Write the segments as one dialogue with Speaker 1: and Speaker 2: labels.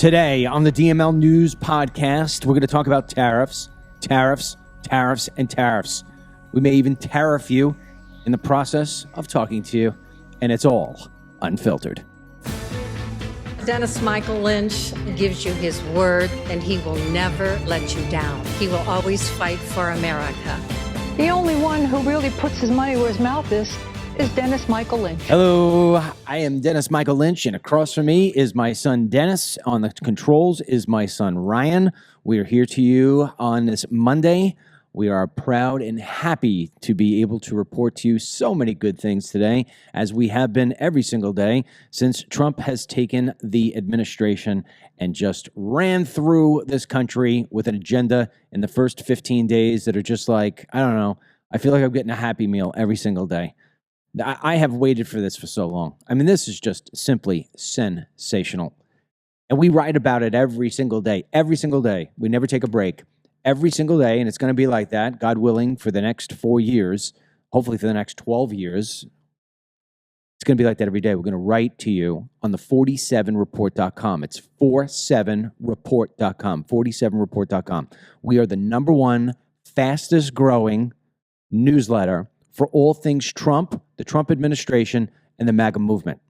Speaker 1: Today on the DML News Podcast, we're going to talk about tariffs, and tariffs. We may even tariff you in the process of talking to you, and it's all unfiltered.
Speaker 2: Dennis Michael Lynch gives you his word, and he will never let you down. He will always fight for America.
Speaker 3: The only one who really puts his money where his mouth is Dennis Michael Lynch.
Speaker 1: Hello, I am Dennis Michael Lynch, and across from me is my son Dennis. On the controls is my son Ryan. We are here to you on this Monday. We are proud and happy to be able to report to you so many good things today, as we have been every single day since Trump has taken the administration and just ran through this country with an agenda in the first 15 days that are just like, I don't know, I feel like I'm getting a Happy Meal every single day. I have waited for this for so long. I mean, this is just simply sensational. And we write about it every single day. Every single day. We never take a break. Every single day, and it's going to be like that, God willing, for the next 4 years, hopefully for the next 12 years. It's going to be like that every day. We're going to write to you on the 47report.com. It's 47report.com, 47report.com. We are the number one fastest growing newsletter for all things Trump, the Trump administration, and the MAGA movement.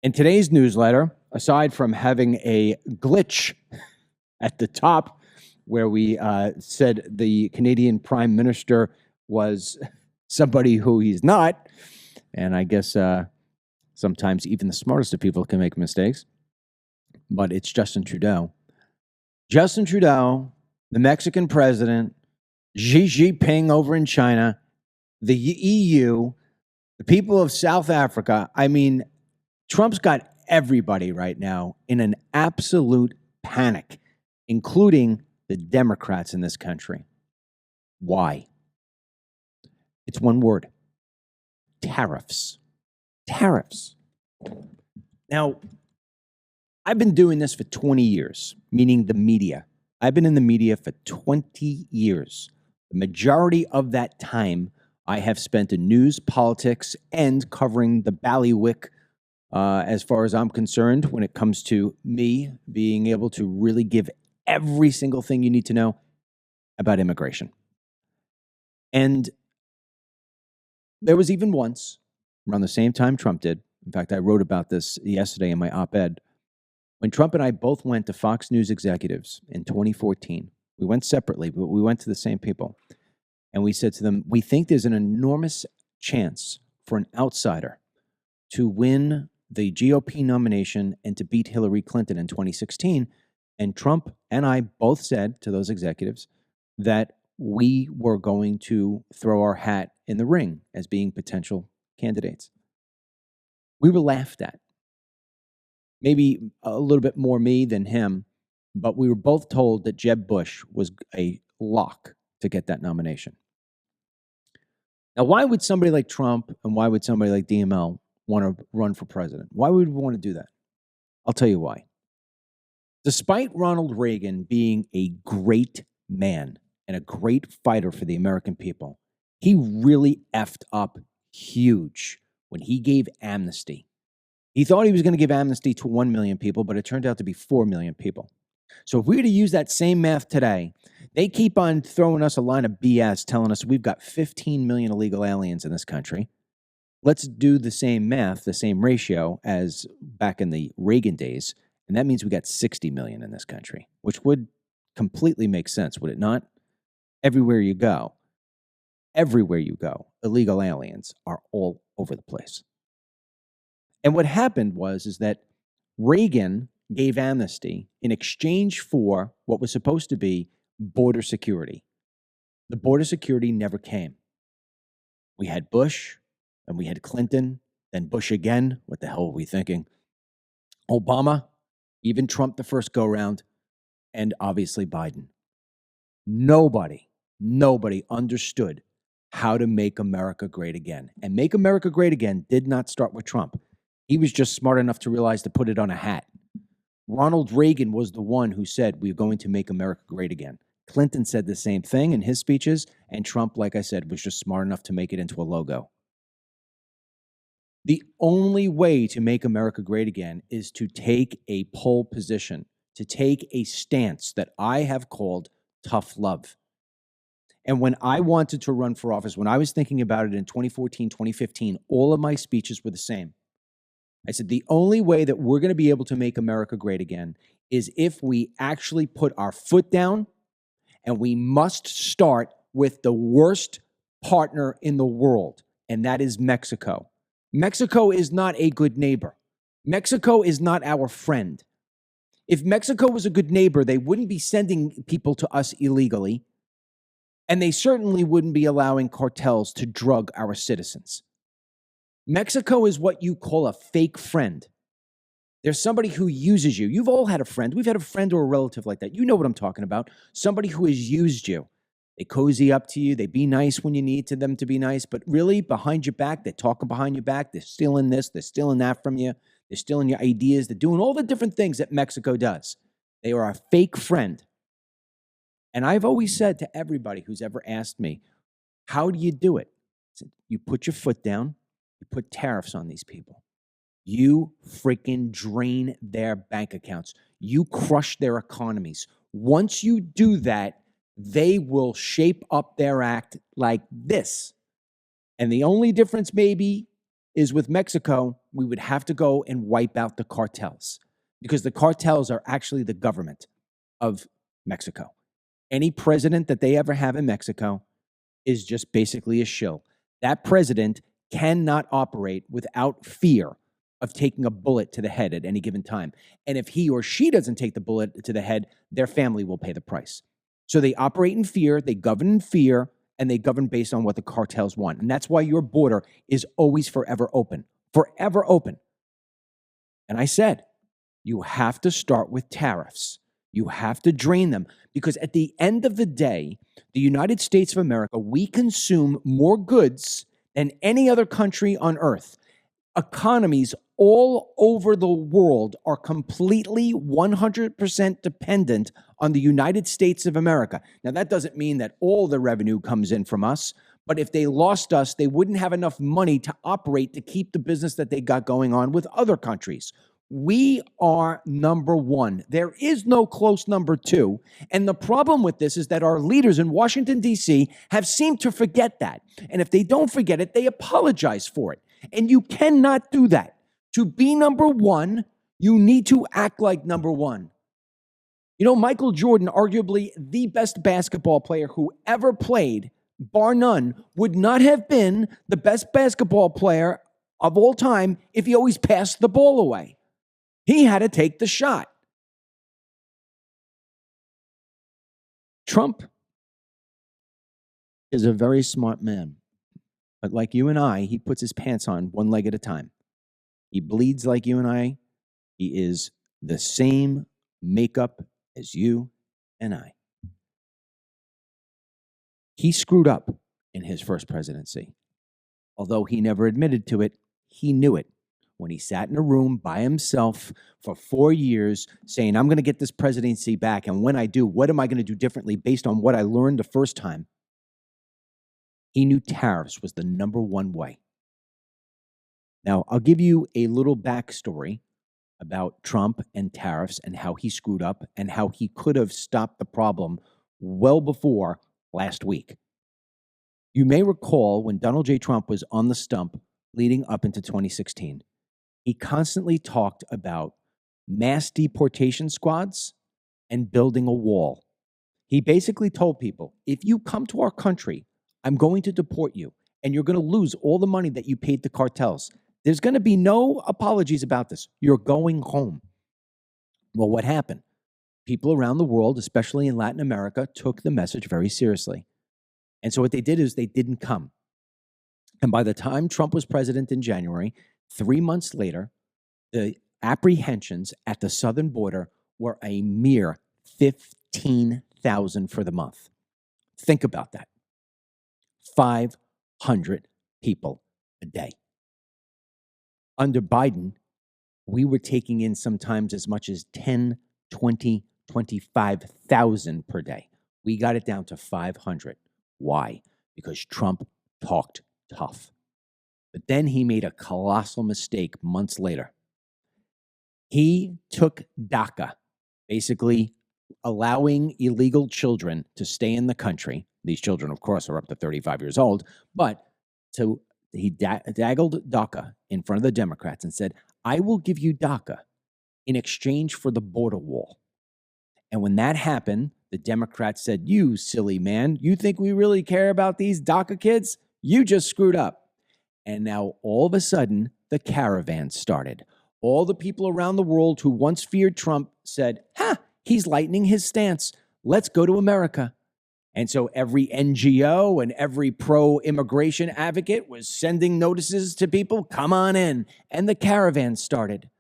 Speaker 1: In today's newsletter, aside from having a glitch at the top where we said the Canadian Prime Minister was somebody who he's not, and I guess sometimes even the smartest of people can make mistakes, but it's Justin Trudeau. Justin Trudeau, the Mexican president, Xi Jinping over in China, the EU, the people of South Africa. I mean, Trump's got everybody right now in an absolute panic, including the Democrats in this country. Why? It's one word: tariffs. Tariffs. Now, I've been doing this for 20 years, meaning the media. I've been in the media for 20 years. The majority of that time I have spent in news, politics, and covering the ballywick as far as I'm concerned when it comes to me being able to really give every single thing you need to know about immigration. And there was even once, around the same time Trump did, in fact, I wrote about this yesterday in my op-ed, when Trump and I both went to Fox News executives in 2014. We went separately, but we went to the same people. And we said to them, we think there's an enormous chance for an outsider to win the GOP nomination and to beat Hillary Clinton in 2016. And Trump and I both said to those executives that we were going to throw our hat in the ring as being potential candidates. We were laughed at. Maybe a little bit more me than him, but we were both told that Jeb Bush was a lock to get that nomination. Now, why would somebody like Trump and why would somebody like DML want to run for president? Why would we want to do that? I'll tell you why. Despite Ronald Reagan being a great man and a great fighter for the American people, he really effed up huge when he gave amnesty. He thought he was going to give amnesty to 1 million people, but it turned out to be 4 million people. So if we were to use that same math today, they keep on throwing us a line of BS telling us we've got 15 million illegal aliens in this country. Let's do the same math, the same ratio as back in the Reagan days, and that means we got 60 million in this country, which would completely make sense, would it not? Everywhere you go, illegal aliens are all over the place. And what happened is that Reagan gave amnesty in exchange for what was supposed to be border security. The border security never came. We had Bush, and we had Clinton, then Bush again. What the hell were we thinking? Obama, even Trump the first go-round, and obviously Biden. Nobody understood how to make America great again. And make America great again did not start with Trump. He was just smart enough to realize to put it on a hat. Ronald Reagan was the one who said, we're going to make America great again. Clinton said the same thing in his speeches, and Trump, like I said, was just smart enough to make it into a logo. The only way to make America great again is to take a pole position, to take a stance that I have called tough love. And when I wanted to run for office, when I was thinking about it in 2014, 2015, all of my speeches were the same. I said, the only way that we're going to be able to make America great again is if we actually put our foot down, and we must start with the worst partner in the world, and that is Mexico. Mexico is not a good neighbor. Mexico is not our friend. If Mexico was a good neighbor, they wouldn't be sending people to us illegally, and they certainly wouldn't be allowing cartels to drug our citizens. Mexico is what you call a fake friend. There's somebody who uses you. You've all had a friend. We've had a friend or a relative like that. You know what I'm talking about. Somebody who has used you. They cozy up to you. They be nice when you need to them to be nice. But really, behind your back, they're talking behind your back. They're stealing this. They're stealing that from you. They're stealing your ideas. They're doing all the different things that Mexico does. They are a fake friend. And I've always said to everybody who's ever asked me, how do you do it? I said, you put your foot down. You put tariffs on these people. You freaking drain their bank accounts. You crush their economies. Once you do that, they will shape up their act like this. And the only difference maybe is with Mexico, we would have to go and wipe out the cartels because the cartels are actually the government of Mexico. Any president that they ever have in Mexico is just basically a shill. That president cannot operate without fear of taking a bullet to the head at any given time. And if he or she doesn't take the bullet to the head, their family will pay the price. So they operate in fear, they govern in fear, and they govern based on what the cartels want. And that's why your border is always forever open. Forever open. And I said, you have to start with tariffs. You have to drain them. Because at the end of the day, the United States of America, we consume more goods than any other country on earth. Economies all over the world are completely 100% dependent on the United States of America. Now, that doesn't mean that all the revenue comes in from us, but if they lost us, they wouldn't have enough money to operate to keep the business that they got going on with other countries. We are number one. There is no close number two. And the problem with this is that our leaders in Washington, D.C. have seemed to forget that. And if they don't forget it, they apologize for it. And you cannot do that. To be number one, you need to act like number one. You know, Michael Jordan, arguably the best basketball player who ever played, bar none, would not have been the best basketball player of all time if he always passed the ball away. He had to take the shot. Trump is a very smart man. But like you and I, he puts his pants on one leg at a time. He bleeds like you and I. He is the same makeup as you and I. He screwed up in his first presidency. Although he never admitted to it, he knew it. When he sat in a room by himself for 4 years saying, I'm going to get this presidency back. And when I do, what am I going to do differently based on what I learned the first time? He knew tariffs was the number one way. Now, I'll give you a little backstory about Trump and tariffs and how he screwed up and how he could have stopped the problem well before last week. You may recall when Donald J. Trump was on the stump leading up into 2016, he constantly talked about mass deportation squads and building a wall. He basically told people, if you come to our country, I'm going to deport you, and you're going to lose all the money that you paid the cartels. There's going to be no apologies about this. You're going home. Well, what happened? People around the world, especially in Latin America, took the message very seriously. And so what they did is they didn't come. And by the time Trump was president in January, 3 months later, the apprehensions at the southern border were a mere 15,000 for the month. Think about that. 500 people a day. Under Biden, we were taking in sometimes as much as 10, 20, 25,000 per day. We got it down to 500. Why? Because Trump talked tough. But then he made a colossal mistake months later. He took DACA, basically allowing illegal children to stay in the country. These children, of course, are up to 35 years old, but he daggled DACA in front of the Democrats and said, I will give you DACA in exchange for the border wall. And when that happened, the Democrats said, you silly man, you think we really care about these DACA kids? You just screwed up. And now all of a sudden, the caravan started. All the people around the world who once feared Trump said, he's lightening his stance. Let's go to America. And so every NGO and every pro-immigration advocate was sending notices to people, come on in. And the caravan started.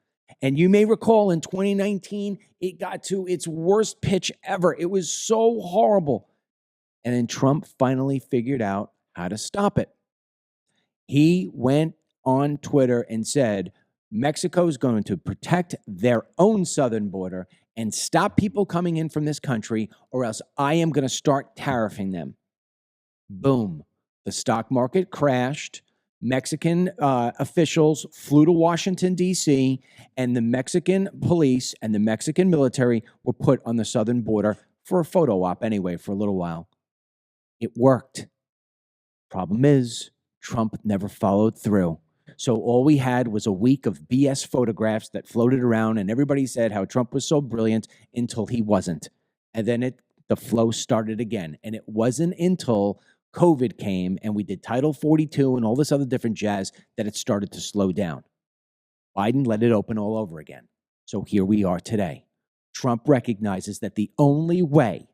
Speaker 1: And you may recall in 2019, it got to its worst pitch ever. It was so horrible. And then Trump finally figured out how to stop it. He went on Twitter and said, Mexico is going to protect their own southern border and stop people coming in from this country, or else I am going to start tariffing them. Boom. The stock market crashed. Mexican officials flew to Washington, D.C., and the Mexican police and the Mexican military were put on the southern border for a photo op anyway for a little while. It worked. Problem is, Trump never followed through. So all we had was a week of BS photographs that floated around, and everybody said how Trump was so brilliant until he wasn't. And then the flow started again. And it wasn't until COVID came and we did Title 42 and all this other different jazz that it started to slow down. Biden let it open all over again. So here we are today. Trump recognizes that the only way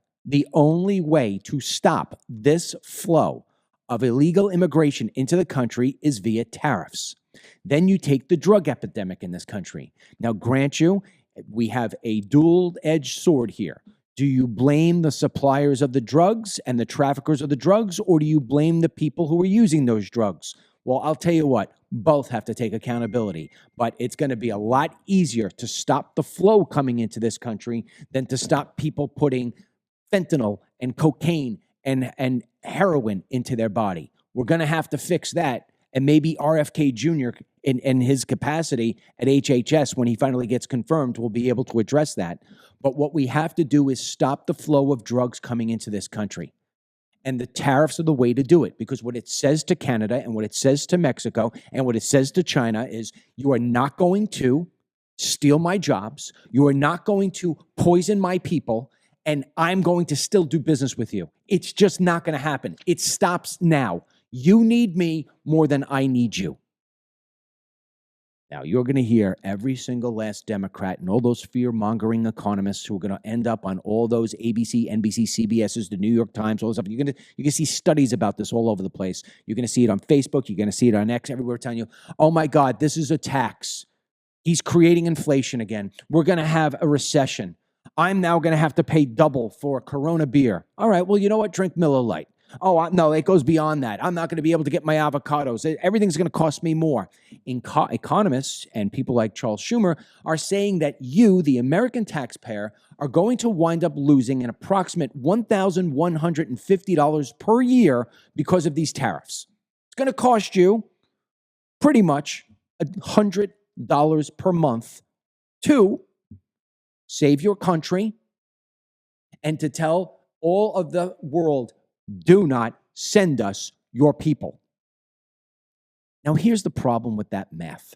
Speaker 1: to stop this flow of illegal immigration into the country is via tariffs. Then you take the drug epidemic in this country. Now, grant you, we have a dual-edged sword here. Do you blame the suppliers of the drugs and the traffickers of the drugs, or do you blame the people who are using those drugs? Well, I'll tell you what, both have to take accountability, but it's going to be a lot easier to stop the flow coming into this country than to stop people putting fentanyl and cocaine and heroin into their body. We're going to have to fix that. And maybe RFK Jr. in his capacity at HHS, when he finally gets confirmed, will be able to address that. But what we have to do is stop the flow of drugs coming into this country. And the tariffs are the way to do it, because what it says to Canada and what it says to Mexico and what it says to China is, you are not going to steal my jobs. You are not going to poison my people. And I'm going to still do business with you. It's just not going to happen. It stops now. You need me more than I need you. Now, you're going to hear every single last Democrat and all those fear-mongering economists who are going to end up on all those ABC, NBC, CBS's, the New York Times, all this stuff. You're going to see studies about this all over the place. You're going to see it on Facebook. You're going to see it on X, everywhere telling you, oh my God, this is a tax. He's creating inflation again. We're going to have a recession. I'm now going to have to pay double for a Corona beer. All right, well, you know what? Drink Miller Lite. Oh, no, it goes beyond that. I'm not going to be able to get my avocados. Everything's going to cost me more. Economists and people like Charles Schumer are saying that you, the American taxpayer, are going to wind up losing an approximate $1,150 per year because of these tariffs. It's going to cost you pretty much $100 per month to save your country and to tell all of the world, do not send us your people. Now, here's the problem with that math.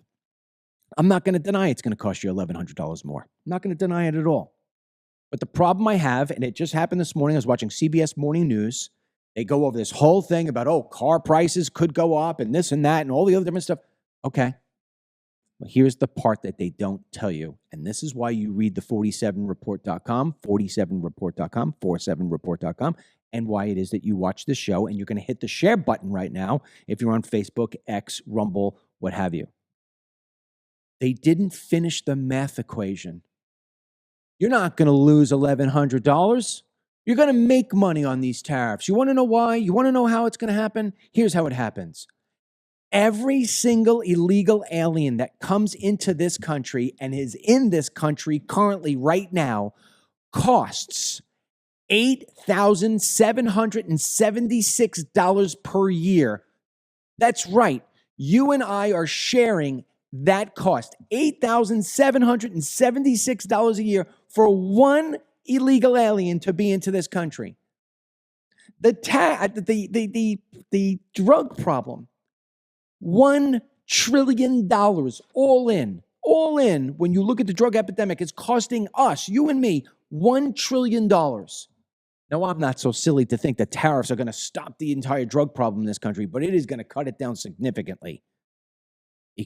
Speaker 1: I'm not going to deny it's going to cost you $1,100 more. I'm not going to deny it at all. But the problem I have, and it just happened this morning, I was watching CBS Morning News. They go over this whole thing about, car prices could go up and this and that and all the other different stuff. Okay. But here's the part that they don't tell you. And this is why you read the 47report.com, 47report.com, 47report.com, and why it is that you watch this show. And you're going to hit the share button right now if you're on Facebook, X, Rumble, what have you. They didn't finish the math equation. You're not going to lose $1,100. You're going to make money on these tariffs. You want to know why? You want to know how it's going to happen? Here's how it happens. Every single illegal alien that comes into this country and is in this country currently right now costs $8,776 per year. That's right. You and I are sharing that cost, $8,776 a year for one illegal alien to be into this country. The drug problem, $1 trillion all in, when you look at the drug epidemic, it's costing us, you and me, $1 trillion. Now, I'm not so silly to think that tariffs are going to stop the entire drug problem in this country, but it is going to cut it down significantly.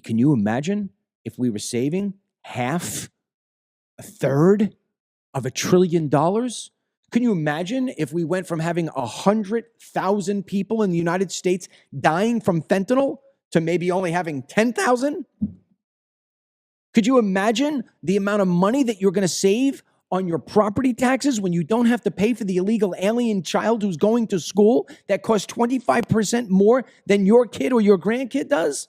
Speaker 1: Can you imagine if we were saving half, a third of $1 trillion? Can you imagine if we went from having 100,000 people in the United States dying from fentanyl to maybe only having 10,000? Could you imagine the amount of money that you're going to save on your property taxes when you don't have to pay for the illegal alien child who's going to school that costs 25% more than your kid or your grandkid does?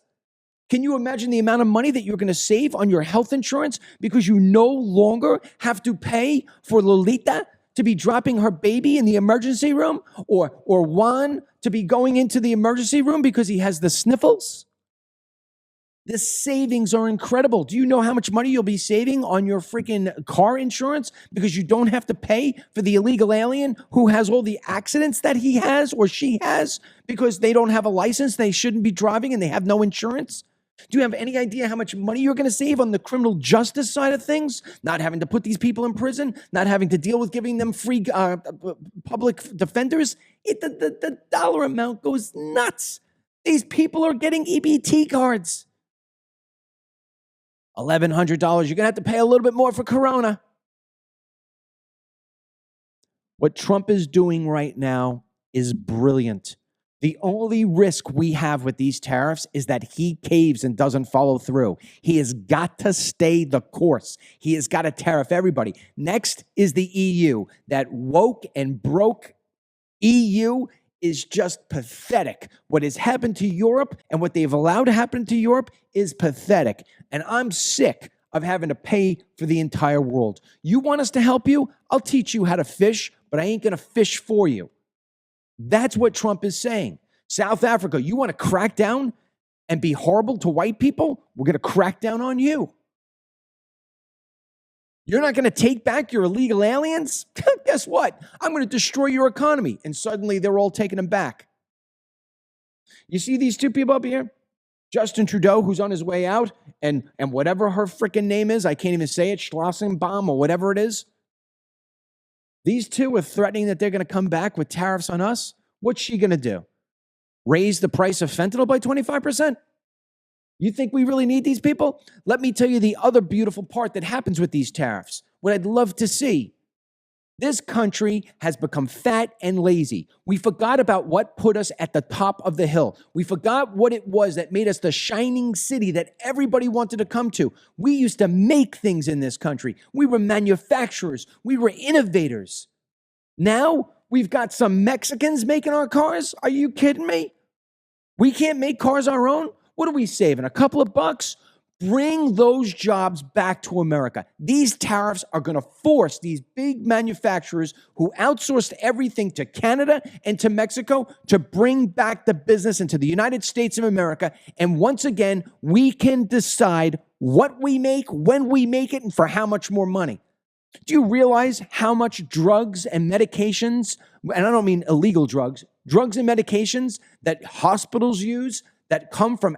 Speaker 1: Can you imagine the amount of money that you're going to save on your health insurance because you no longer have to pay for Lolita to be dropping her baby in the emergency room, or Juan to be going into the emergency room because he has the sniffles? The savings are incredible. Do you know how much money you'll be saving on your freaking car insurance because you don't have to pay for the illegal alien who has all the accidents that he has or she has because they don't have a license, they shouldn't be driving, and they have no insurance? Do you have any idea how much money you're going to save on the criminal justice side of things? Not having to put these people in prison, not having to deal with giving them free public defenders. The dollar amount goes nuts. These people are getting EBT cards. $1,100. You're going to have to pay a little bit more for Corona. What Trump is doing right now is brilliant. The only risk we have with these tariffs is that he caves and doesn't follow through. He has got to stay the course. He has got to tariff everybody. Next is the EU. That woke and broke EU is just pathetic. What has happened to Europe and what they've allowed to happen to Europe is pathetic. And I'm sick of having to pay for the entire world. You want us to help you? I'll teach you how to fish, but I ain't going to fish for you. That's what Trump is saying. South Africa, you want to crack down and be horrible to white people? We're going to crack down on you. You're not going to take back your illegal aliens? Guess what? I'm going to destroy your economy. And suddenly they're all taking them back. You see these two people up here? Justin Trudeau, who's on his way out, and whatever her freaking name is, I can't even say it, Schlossenbaum or whatever it is. These two are threatening that they're going to come back with tariffs on us. What's she going to do? Raise the price of fentanyl by 25%? You think we really need these people? Let me tell you the other beautiful part that happens with these tariffs. What I'd love to see. This country has become fat and lazy. We forgot about what put us at the top of the hill. We forgot what it was that made us the shining city that everybody wanted to come to. We used to make things in this country. We were manufacturers. We were innovators. Now we've got some Mexicans making our cars. Are you kidding me? We can't make cars our own? What are we saving? A couple of bucks? Bring those jobs back to America. These tariffs are going to force these big manufacturers who outsourced everything to Canada and to Mexico to bring back the business into the United States of America. And once again, we can decide what we make, when we make it, and for how much more money. Do you realize how much drugs and medications, and I don't mean illegal drugs, drugs and medications that hospitals use that come from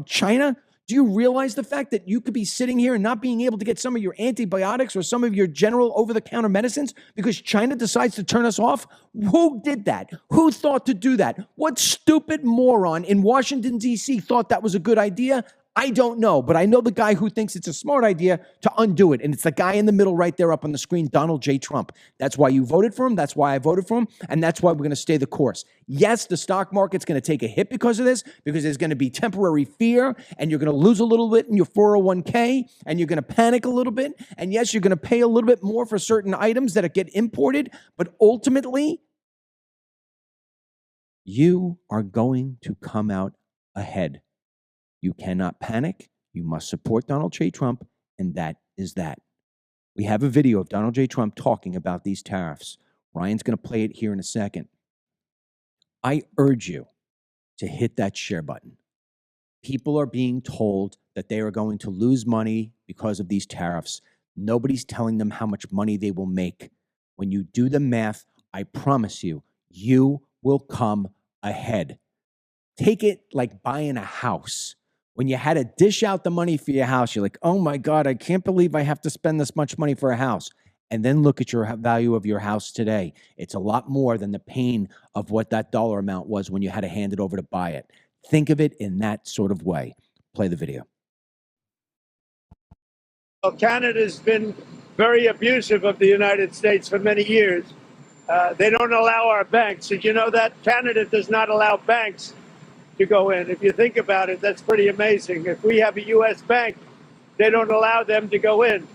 Speaker 1: China? Do you realize the fact that you could be sitting here and not being able to get some of your antibiotics or some of your general over-the-counter medicines because China decides to turn us off? Who did that? Who thought to do that? What stupid moron in Washington, D.C. thought that was a good idea? I don't know, but I know the guy who thinks it's a smart idea to undo it, and it's the guy in the middle right there up on the screen, Donald J. Trump. That's why you voted for him. That's why I voted for him, and that's why we're going to stay the course. Yes, the stock market's going to take a hit because of this, because there's going to be temporary fear, and you're going to lose a little bit in your 401k, and you're going to panic a little bit, and yes, you're going to pay a little bit more for certain items that get imported, but ultimately, you are going to come out ahead. You cannot panic. You must support Donald J. Trump, and that is that. We have a video of Donald J. Trump talking about these tariffs. Ryan's going to play it here in a second. I urge you to hit that share button. People are being told that they are going to lose money because of these tariffs. Nobody's telling them how much money they will make. When you do the math, I promise you, you will come ahead. Take it like buying a house. When you had to dish out the money for your house, you're like, oh my God, I can't believe I have to spend this much money for a house. And then look at your value of your house today. It's a lot more than the pain of what that dollar amount was when you had to hand it over to buy it. Think of it in that sort of way. Play the video.
Speaker 4: Well, Canada's been very abusive of the United States for many years. They don't allow our banks. Did you know that? Canada does not allow banks to go in. If you think about it, that's pretty amazing. If we have a U.S. bank, they don't allow them to go in.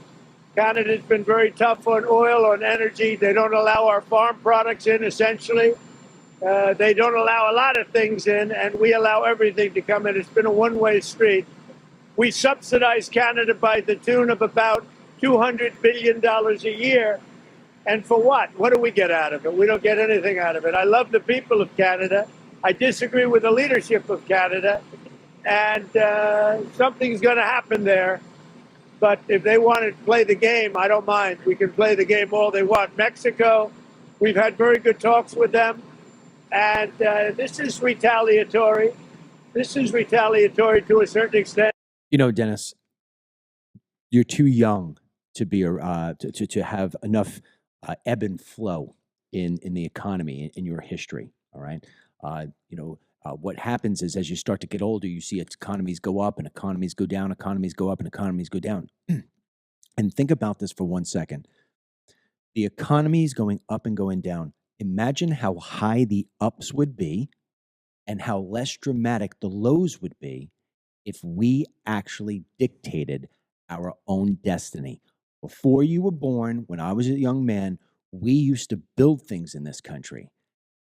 Speaker 4: Canada's been very tough on oil, on energy. They don't allow our farm products in, essentially. They don't allow a lot of things in, and we allow everything to come in. It's been a one-way street. We subsidize Canada by the tune of about $200 billion a year. And for what? What do we get out of it? We don't get anything out of it. I love the people of Canada. I disagree with the leadership of Canada. And something's going to happen there. But if they want to play the game, I don't mind. We can play the game all they want. Mexico, we've had very good talks with them. And this is retaliatory. This is retaliatory to a certain extent.
Speaker 1: You know, Dennis, you're too young to be to have enough ebb and flow in the economy in your history. All right, what happens is as you start to get older, you see economies go up and economies go down, economies go up and economies go down. And think about this for 1 second. The economy is going up and going down. Imagine how high the ups would be and how less dramatic the lows would be if we actually dictated our own destiny. Before you were born, when I was a young man, we used to build things in this country.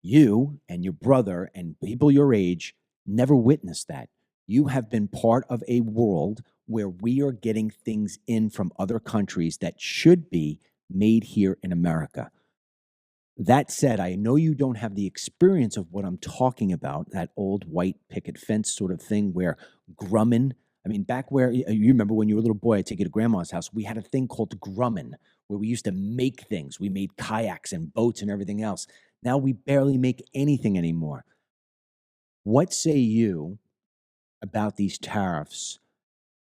Speaker 1: You and your brother and people your age never witnessed that. You have been part of a world where we are getting things in from other countries that should be made here in America. That said, I know you don't have the experience of what I'm talking about, that old white picket fence sort of thing where Grumman, I mean, back where, you remember when you were a little boy, I'd take you to grandma's house, we had a thing called Grumman where we used to make things. We made kayaks and boats and everything else. Now we barely make anything anymore. What say you about these tariffs?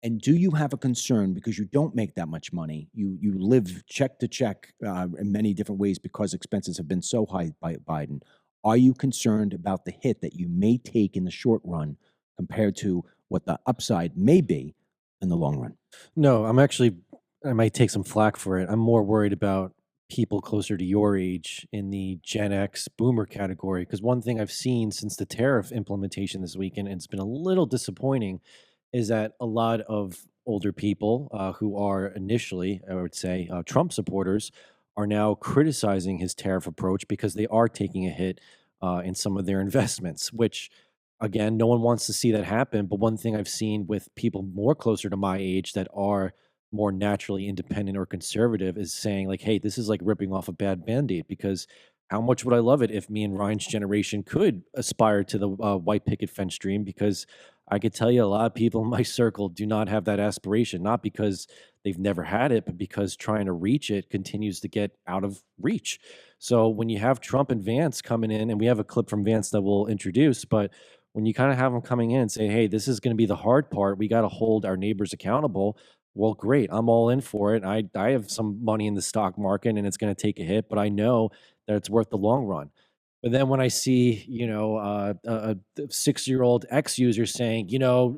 Speaker 1: And do you have a concern because you don't make that much money? You live check to check in many different ways because expenses have been so high by Biden. Are you concerned about the hit that you may take in the short run compared to what the upside may be in the long run?
Speaker 5: No, I might take some flack for it. I'm more worried about people closer to your age in the Gen X boomer category. Because one thing I've seen since the tariff implementation this weekend, and it's been a little disappointing, is that a lot of older people who are initially, I would say, Trump supporters are now criticizing his tariff approach because they are taking a hit in some of their investments, which, again, no one wants to see that happen. But one thing I've seen with people more closer to my age that are more naturally independent or conservative is saying like, hey, this is like ripping off a bad Band-Aid, because how much would I love it if me and Ryan's generation could aspire to the white picket fence dream? Because I could tell you a lot of people in my circle do not have that aspiration, not because they've never had it, but because trying to reach it continues to get out of reach. So when you have Trump and Vance coming in, and we have a clip from Vance that we'll introduce, but when you kind of have them coming in and say, hey, this is going to be the hard part, we got to hold our neighbors accountable. Well, great. I'm all in for it. I have some money in the stock market and it's going to take a hit, but I know that it's worth the long run. But then when I see, a 6-year-old ex-user saying,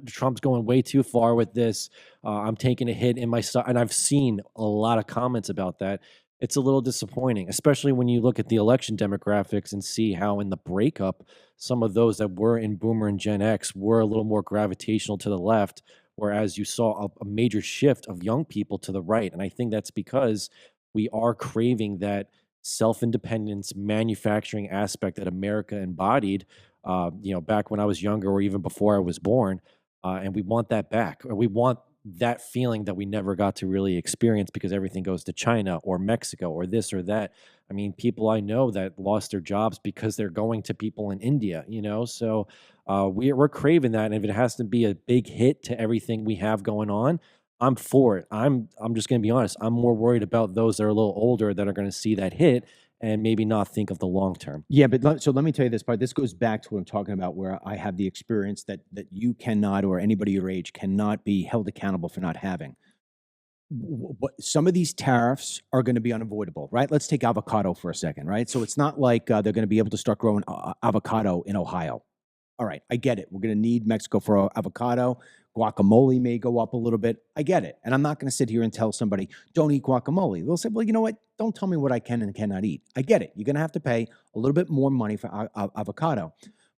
Speaker 5: Trump's going way too far with this, I'm taking a hit in my stock, and I've seen a lot of comments about that, it's a little disappointing, especially when you look at the election demographics and see how in the breakup, some of those that were in Boomer and Gen X were a little more gravitational to the left, whereas you saw a major shift of young people to the right. And I think that's because we are craving that self-independence manufacturing aspect that America embodied, back when I was younger or even before I was born. And we want that back. Or we want that feeling that we never got to really experience because everything goes to China or Mexico or this or that. I mean, people I know that lost their jobs because they're going to people in India, so we're craving that. And if it has to be a big hit to everything we have going on, I'm for it. I'm just going to be honest. I'm more worried about those that are a little older that are going to see that hit and maybe not think of the long term.
Speaker 1: Yeah, but so let me tell you this part. This goes back to what I'm talking about, where I have the experience that you cannot, or anybody your age cannot be held accountable for not having. Some of these tariffs are going to be unavoidable, right? Let's take avocado for a second, right? So it's not like they're going to be able to start growing avocado in Ohio. All right, I get it. We're going to need Mexico for avocado. Guacamole may go up a little bit. I get it. And I'm not going to sit here and tell somebody, don't eat guacamole. They'll say, well, you know what? Don't tell me what I can and cannot eat. I get it. You're going to have to pay a little bit more money for avocado.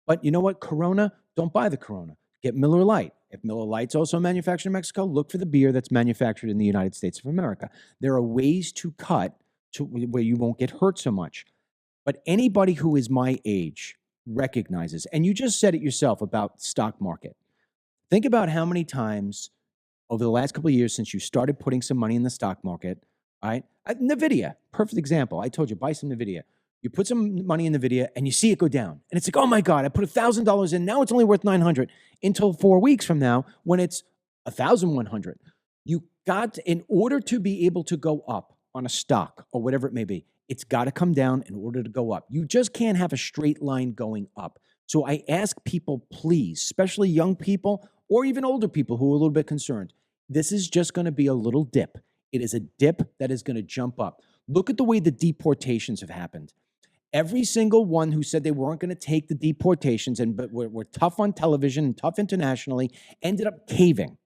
Speaker 1: But you know what? Corona, don't buy the Corona. Get Miller Lite. If Miller Lite's also manufactured in Mexico, look for the beer that's manufactured in the United States of America. There are ways to cut to where you won't get hurt so much. But anybody who is my age recognizes, and you just said it yourself about stock market. Think about how many times over the last couple of years since you started putting some money in the stock market, right? NVIDIA, perfect example. I told you, buy some NVIDIA. You put some money in NVIDIA and you see it go down. And it's like, oh my God, I put $1,000 in. Now it's only worth $900 until 4 weeks from now when it's $1,100. You got, in order to be able to go up on a stock or whatever it may be, it's got to come down in order to go up. You just can't have a straight line going up. So I ask people, please, especially young people or even older people who are a little bit concerned, this is just going to be a little dip. It is a dip that is going to jump up. Look at the way the deportations have happened. Every single one who said they weren't going to take the deportations but were tough on television and tough internationally ended up caving.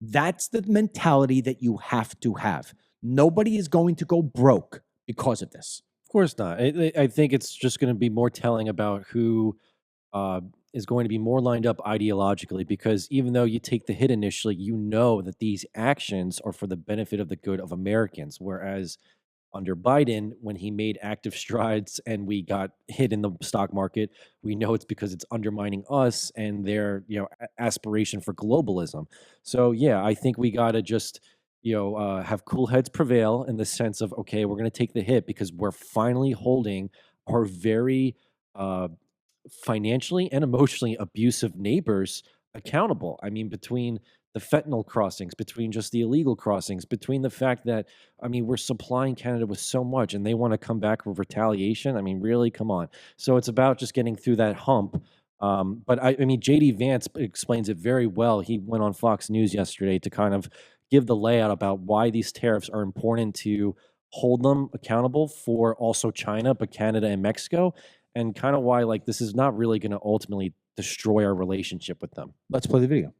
Speaker 1: That's the mentality that you have to have. Nobody is going to go broke because of this.
Speaker 5: Of course not. I think it's just going to be more telling about who is going to be more lined up ideologically, because even though you take the hit initially, you know that these actions are for the benefit of the good of Americans. Whereas under Biden, when he made active strides and we got hit in the stock market, we know it's because it's undermining us and their aspiration for globalism. So yeah, I think we got to just have cool heads prevail in the sense of, okay, we're going to take the hit because we're finally holding our very financially and emotionally abusive neighbors accountable. I mean, between the fentanyl crossings, between just the illegal crossings, between the fact that, I mean, we're supplying Canada with so much and they want to come back with retaliation. I mean, really, come on. So it's about just getting through that hump. But I mean, JD Vance explains it very well. He went on Fox News yesterday to kind of give the layout about why these tariffs are important to hold them accountable for also China, but Canada and Mexico, and kind of why this is not really going to ultimately destroy our relationship with them.
Speaker 1: Let's play the video.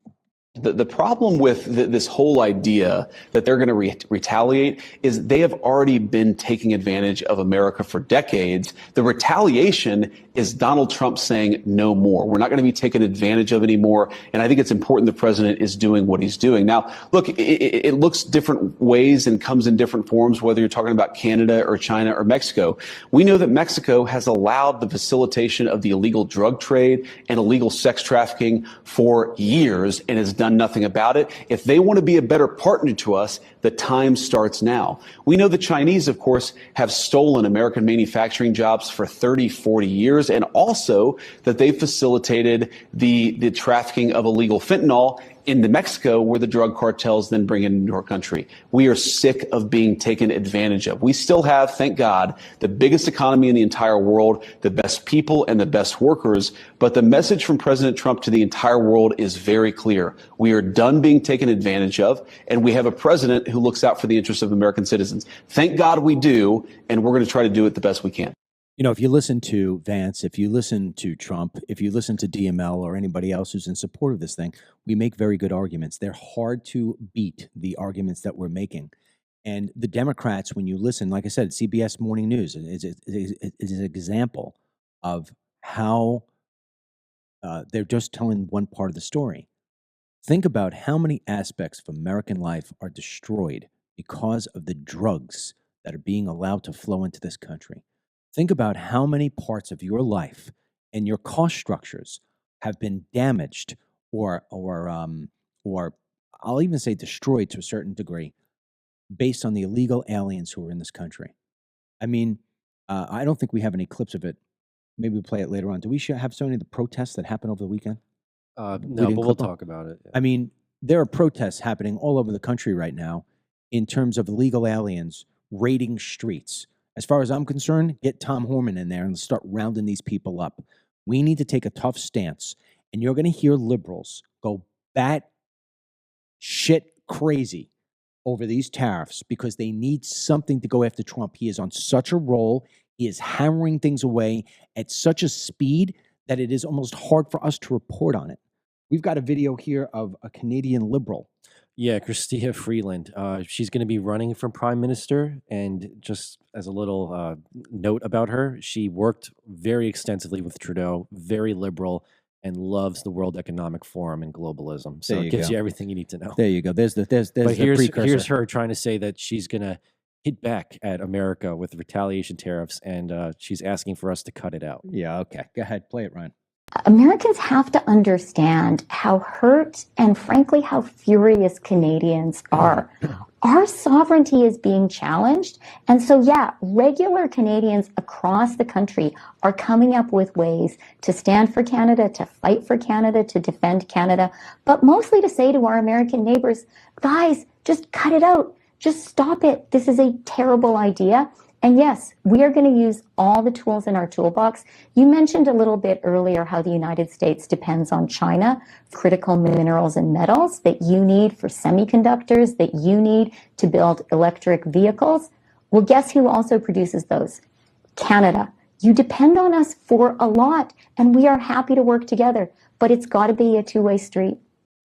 Speaker 6: The problem with this whole idea that they're going to retaliate is they have already been taking advantage of America for decades. The retaliation is Donald Trump saying no more. We're not going to be taken advantage of anymore. And I think it's important the president is doing what he's doing. Now, look, it looks different ways and comes in different forms, whether you're talking about Canada or China or Mexico. We know that Mexico has allowed the facilitation of the illegal drug trade and illegal sex trafficking for years and has done nothing about it. If they want to be a better partner to us, the time starts now. We know the Chinese, of course, have stolen American manufacturing jobs for 30, 40 years, and also that they facilitated the trafficking of illegal fentanyl into Mexico, where the drug cartels then bring it into our country. We are sick of being taken advantage of. We still have, thank God, the biggest economy in the entire world, the best people and the best workers. But the message from President Trump to the entire world is very clear. We are done being taken advantage of, and we have a president who looks out for the interests of American citizens. Thank God we do, and we're going to try to do it the best we can.
Speaker 1: You know, if you listen to Vance, if you listen to Trump, if you listen to DML or anybody else who's in support of this thing, we make very good arguments. They're hard to beat, the arguments that we're making. And the Democrats, when you listen, like I said, CBS Morning News is an example of how they're just telling one part of the story. Think about how many aspects of American life are destroyed because of the drugs that are being allowed to flow into this country. Think about how many parts of your life and your cost structures have been damaged or I'll even say destroyed to a certain degree based on the illegal aliens who are in this country. I mean, I don't think we have any clips of it. Maybe we'll play it later on. Do we have so many of the protests that happened over the weekend?
Speaker 5: No,
Speaker 1: didn't
Speaker 5: but we'll
Speaker 1: clip 'em?
Speaker 5: talk about it.
Speaker 1: I mean, there are protests happening all over the country right now in terms of illegal aliens raiding streets. As far as I'm concerned, get Tom Horman in there and start rounding these people up. We need to take a tough stance. And you're going to hear liberals go bat shit crazy over these tariffs because they need something to go after Trump. He is on such a roll. He is hammering things away at such a speed that it is almost hard for us to report on it. We've got a video here of a Canadian liberal.
Speaker 5: Yeah, Chrystia Freeland. She's going to be running for prime minister. And just as a little note about her, she worked very extensively with Trudeau, very liberal, and loves the World Economic Forum and globalism. So
Speaker 1: There
Speaker 5: it
Speaker 1: you
Speaker 5: gives
Speaker 1: go.
Speaker 5: you everything you need to know.
Speaker 1: There you go. There's
Speaker 5: But
Speaker 1: the
Speaker 5: here's
Speaker 1: precursor.
Speaker 5: her trying to say that she's going to hit back at America with retaliation tariffs, and she's asking for us to cut it out.
Speaker 1: Yeah, okay. Go ahead. Play it, Ryan.
Speaker 7: Americans have to understand how hurt and frankly how furious Canadians are. Our sovereignty is being challenged. And so, yeah, regular Canadians across the country are coming up with ways to stand for Canada, to fight for Canada, to defend Canada, but mostly to say to our American neighbors, guys, just cut it out. Just stop it. This is a terrible idea. And yes, we are going to use all the tools in our toolbox. You mentioned a little bit earlier how the United States depends on China, critical minerals and metals that you need for semiconductors, that you need to build electric vehicles. Well, guess who also produces those? Canada. You depend on us for a lot, and we are happy to work together, but it's got to be a two-way street.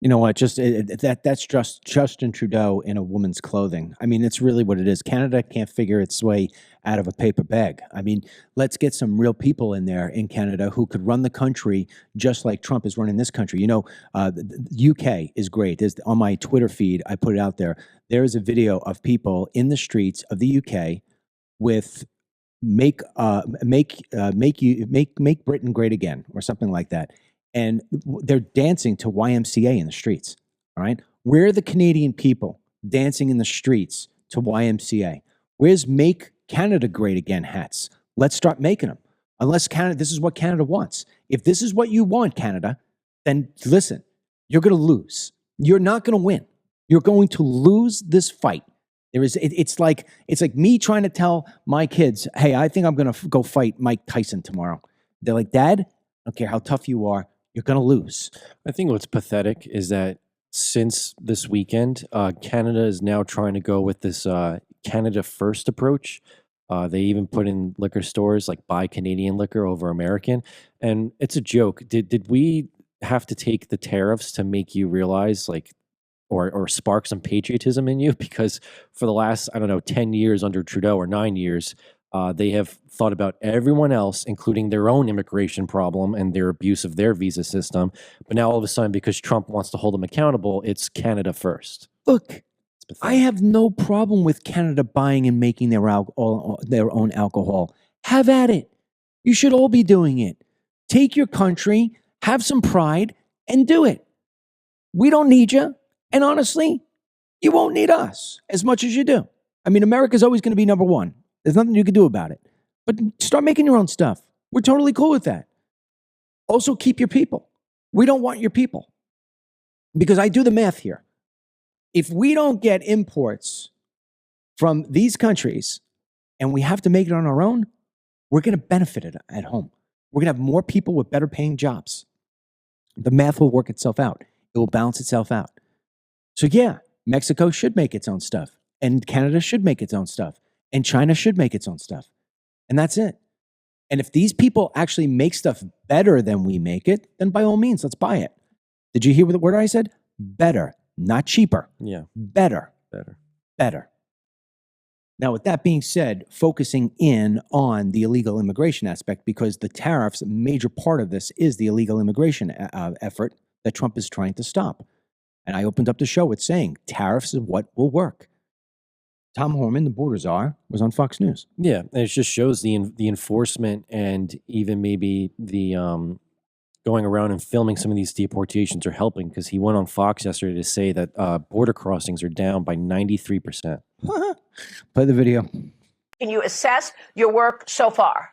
Speaker 1: You know what? That's just Justin Trudeau in a woman's clothing. I mean, it's really what it is. Canada can't figure its way out of a paper bag. I mean, let's get some real people in there in Canada who could run the country just like Trump is running this country. You know, the UK is great. On my Twitter feed, I put it out there. There is a video of people in the streets of the UK with "Make Britain Great Again" or something like that. And they're dancing to YMCA in the streets, all right? Where are the Canadian people dancing in the streets to YMCA? Where's Make Canada Great Again hats? Let's start making them. Unless this is what Canada wants. If this is what you want, Canada, then listen, you're going to lose. You're not going to win. You're going to lose this fight. It's like me trying to tell my kids, hey, I think I'm going to go fight Mike Tyson tomorrow. They're like, Dad, I don't care how tough you are. You're going to lose.
Speaker 5: I think what's pathetic is that since this weekend, Canada is now trying to go with this Canada First approach. They even put in liquor stores like buy Canadian liquor over American. And it's a joke. Did we have to take the tariffs to make you realize or spark some patriotism in you? Because for the last, 10 years under Trudeau or 9 years, they have thought about everyone else, including their own immigration problem and their abuse of their visa system. But now all of a sudden, because Trump wants to hold them accountable, it's Canada first.
Speaker 1: Look, I have no problem with Canada buying and making their own alcohol. Have at it. You should all be doing it. Take your country, have some pride, and do it. We don't need you. And honestly, you won't need us as much as you do. I mean, America's always going to be number one. There's nothing you can do about it. But start making your own stuff. We're totally cool with that. Also, keep your people. We don't want your people. Because I do the math here. If we don't get imports from these countries and we have to make it on our own, we're going to benefit it at home. We're going to have more people with better paying jobs. The math will work itself out. It will balance itself out. So yeah, Mexico should make its own stuff. And Canada should make its own stuff. And China should make its own stuff. And that's it. And if these people actually make stuff better than we make it, then by all means, let's buy it. Did you hear what word I said? Better, not cheaper.
Speaker 5: Yeah.
Speaker 1: Better. Now, with that being said, focusing in on the illegal immigration aspect, because the tariffs, a major part of this is the illegal immigration effort that Trump is trying to stop. And I opened up the show with saying tariffs is what will work. Tom Horman, the border czar, was on Fox News.
Speaker 5: Yeah, and it just shows the enforcement and even maybe the going around and filming some of these deportations are helping, because he went on Fox yesterday to say that border crossings are down by 93%.
Speaker 1: Play the video.
Speaker 8: Can you assess your work so far?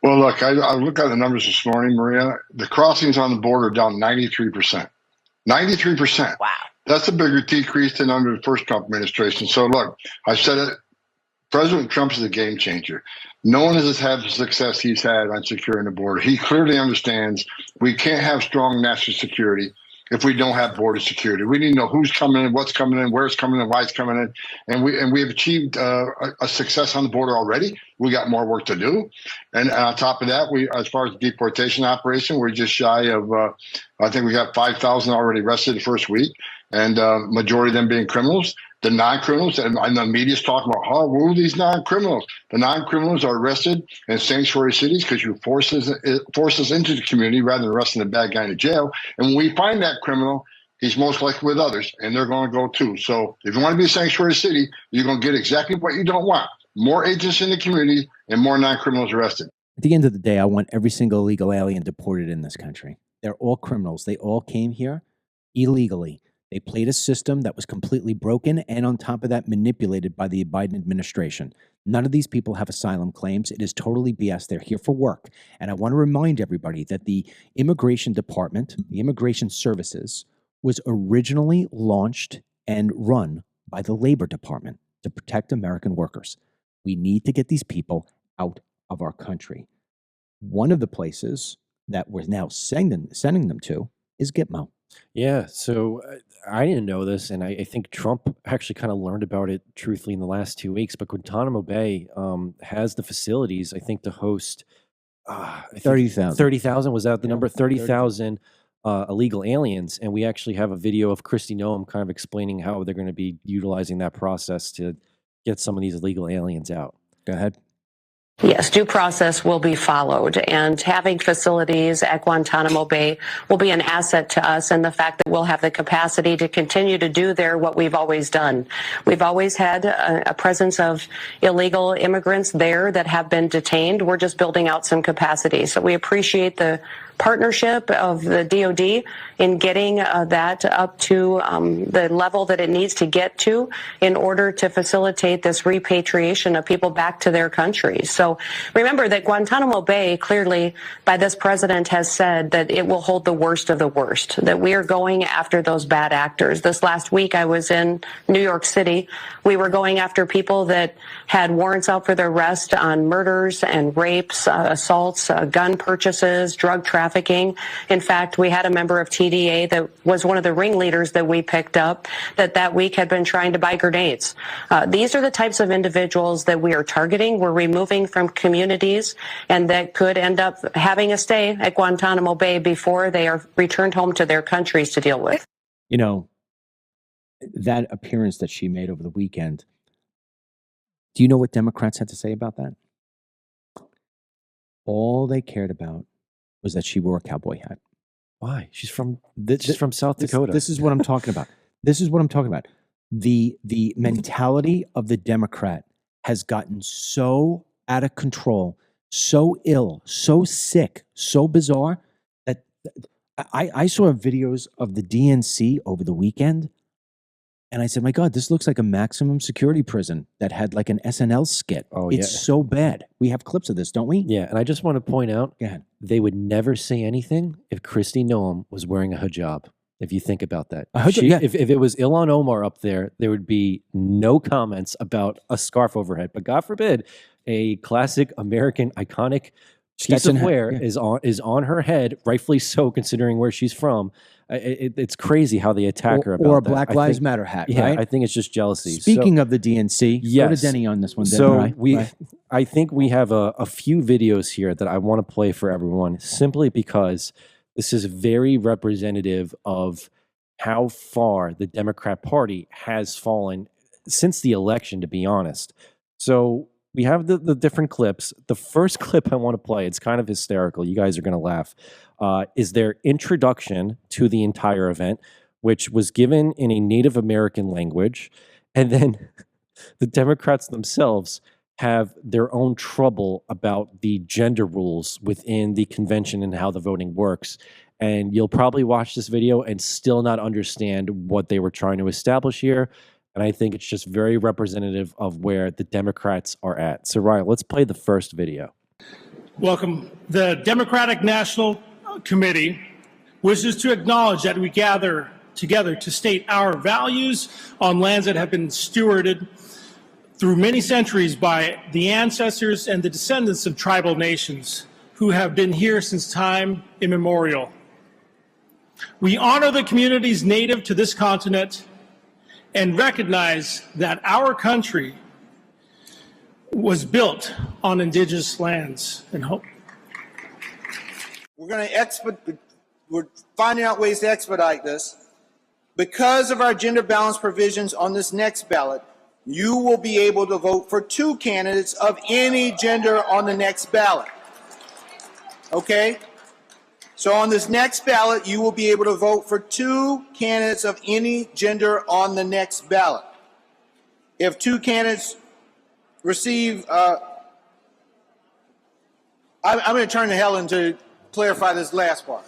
Speaker 9: Well, look, I looked at the numbers this morning, Maria. The crossings on the border are down 93%. 93%.
Speaker 8: Wow.
Speaker 9: That's a bigger decrease than under the first Trump administration. So, look, I said it. President Trump is a game changer. No one has had the success he's had on securing the border. He clearly understands we can't have strong national security if we don't have border security. We need to know who's coming in, what's coming in, where it's coming in, why it's coming in. And we have achieved a success on the border already. We got more work to do. And on top of that, as far as the deportation operation, we're just shy of, I think we got 5,000 already arrested the first week, and majority of them being criminals. The non-criminals, and the media's talking about, who are these non-criminals? The non-criminals are arrested in sanctuary cities because you force us into the community rather than arresting the bad guy in the jail. And when we find that criminal, he's most likely with others, and they're going to go too. So if you want to be a sanctuary city, you're going to get exactly what you don't want. More agents in the community and more non-criminals arrested.
Speaker 1: At the end of the day, I want every single illegal alien deported in this country. They're all criminals. They all came here illegally. They played a system that was completely broken and on top of that manipulated by the Biden administration. None of these people have asylum claims. It is totally BS. They're here for work. And I want to remind everybody that the Immigration Department, the Immigration Services, was originally launched and run by the Labor Department to protect American workers. We need to get these people out of our country. One of the places that we're now sending them to is Gitmo.
Speaker 5: Yeah, so I didn't know this, and I think Trump actually kind of learned about it, truthfully, in the last 2 weeks. But Guantanamo Bay has the facilities, I think, to host
Speaker 1: 30,000.
Speaker 5: 30,000, was that the number? 30,000 illegal aliens. And we actually have a video of Kristi Noem kind of explaining how they're going to be utilizing that process to get some of these illegal aliens out.
Speaker 1: Go ahead.
Speaker 10: Yes, due process will be followed, and having facilities at Guantanamo Bay will be an asset to us, and the fact that we'll have the capacity to continue to do there what we've always done. We've always had a presence of illegal immigrants there that have been detained. We're just building out some capacity. So we appreciate the partnership of the DOD in getting that up to the level that it needs to get to in order to facilitate this repatriation of people back to their countries. So remember that Guantanamo Bay, clearly by this president, has said that it will hold the worst of the worst, that we are going after those bad actors. This last week I was in New York City. We were going after people that had warrants out for their arrest on murders and rapes, assaults, gun purchases, drug trafficking. In fact, we had a member of TDA that was one of the ringleaders that we picked up that week had been trying to buy grenades. These are the types of individuals that we are targeting. We're removing from communities, and that could end up having a stay at Guantanamo Bay before they are returned home to their countries to deal with.
Speaker 1: You know, that appearance that she made over the weekend, do you know what Democrats had to say about that? All they cared about was that she wore a cowboy hat.
Speaker 5: Why? She's from South Dakota.
Speaker 1: This is what I'm talking about. This is what I'm talking about. The mentality of the Democrat has gotten so out of control, so ill, so sick, so bizarre that I saw videos of the DNC over the weekend, and I said, my God, this looks like a maximum security prison that had like an SNL skit.
Speaker 5: Oh,
Speaker 1: it's
Speaker 5: yeah.
Speaker 1: so bad. We have clips of this, don't we?
Speaker 5: Yeah, and I just want to point out,
Speaker 1: Go ahead.
Speaker 5: they would never say anything if Kristi Noem was wearing a hijab. If you think about that,
Speaker 1: A hijab, yeah.
Speaker 5: If it was Ilhan Omar up there, there would be no comments about a scarf overhead. But God forbid, a classic American iconic piece
Speaker 1: Stetson
Speaker 5: of
Speaker 1: hat,
Speaker 5: wear
Speaker 1: yeah.
Speaker 5: is on her head, rightfully so, considering where she's from. It's crazy how they attack her about
Speaker 1: Or a
Speaker 5: that.
Speaker 1: Black
Speaker 5: I
Speaker 1: Lives
Speaker 5: think-
Speaker 1: Matter hat,
Speaker 5: Yeah,
Speaker 1: right?
Speaker 5: I think it's just jealousy.
Speaker 1: Speaking of the DNC, go to
Speaker 5: Yes.
Speaker 1: Denny on this one. Denny,
Speaker 5: So
Speaker 1: right?
Speaker 5: I think we have a few videos here that I want to play for everyone, simply because this is very representative of how far the Democrat Party has fallen since the election, to be honest. So we have the different clips. The first clip I want to play, it's kind of hysterical. You guys are going to laugh. Is their introduction to the entire event, which was given in a Native American language. And then the Democrats themselves have their own trouble about the gender rules within the convention and how the voting works. And you'll probably watch this video and still not understand what they were trying to establish here. And I think it's just very representative of where the Democrats are at. So, Ryan, let's play the first video.
Speaker 11: Welcome. The Democratic National Committee wishes to acknowledge that we gather together to state our values on lands that have been stewarded through many centuries by the ancestors and the descendants of tribal nations who have been here since time immemorial. We honor the communities native to this continent and recognize that our country was built on indigenous lands and hope.
Speaker 12: We're finding out ways to expedite this. Because of our gender balance provisions on this next ballot, you will be able to vote for 2 candidates of any gender on the next ballot. Okay? So on this next ballot, you will be able to vote for 2 candidates of any gender on the next ballot. If 2 candidates receive, I'm going to turn to Helen to clarify this last part.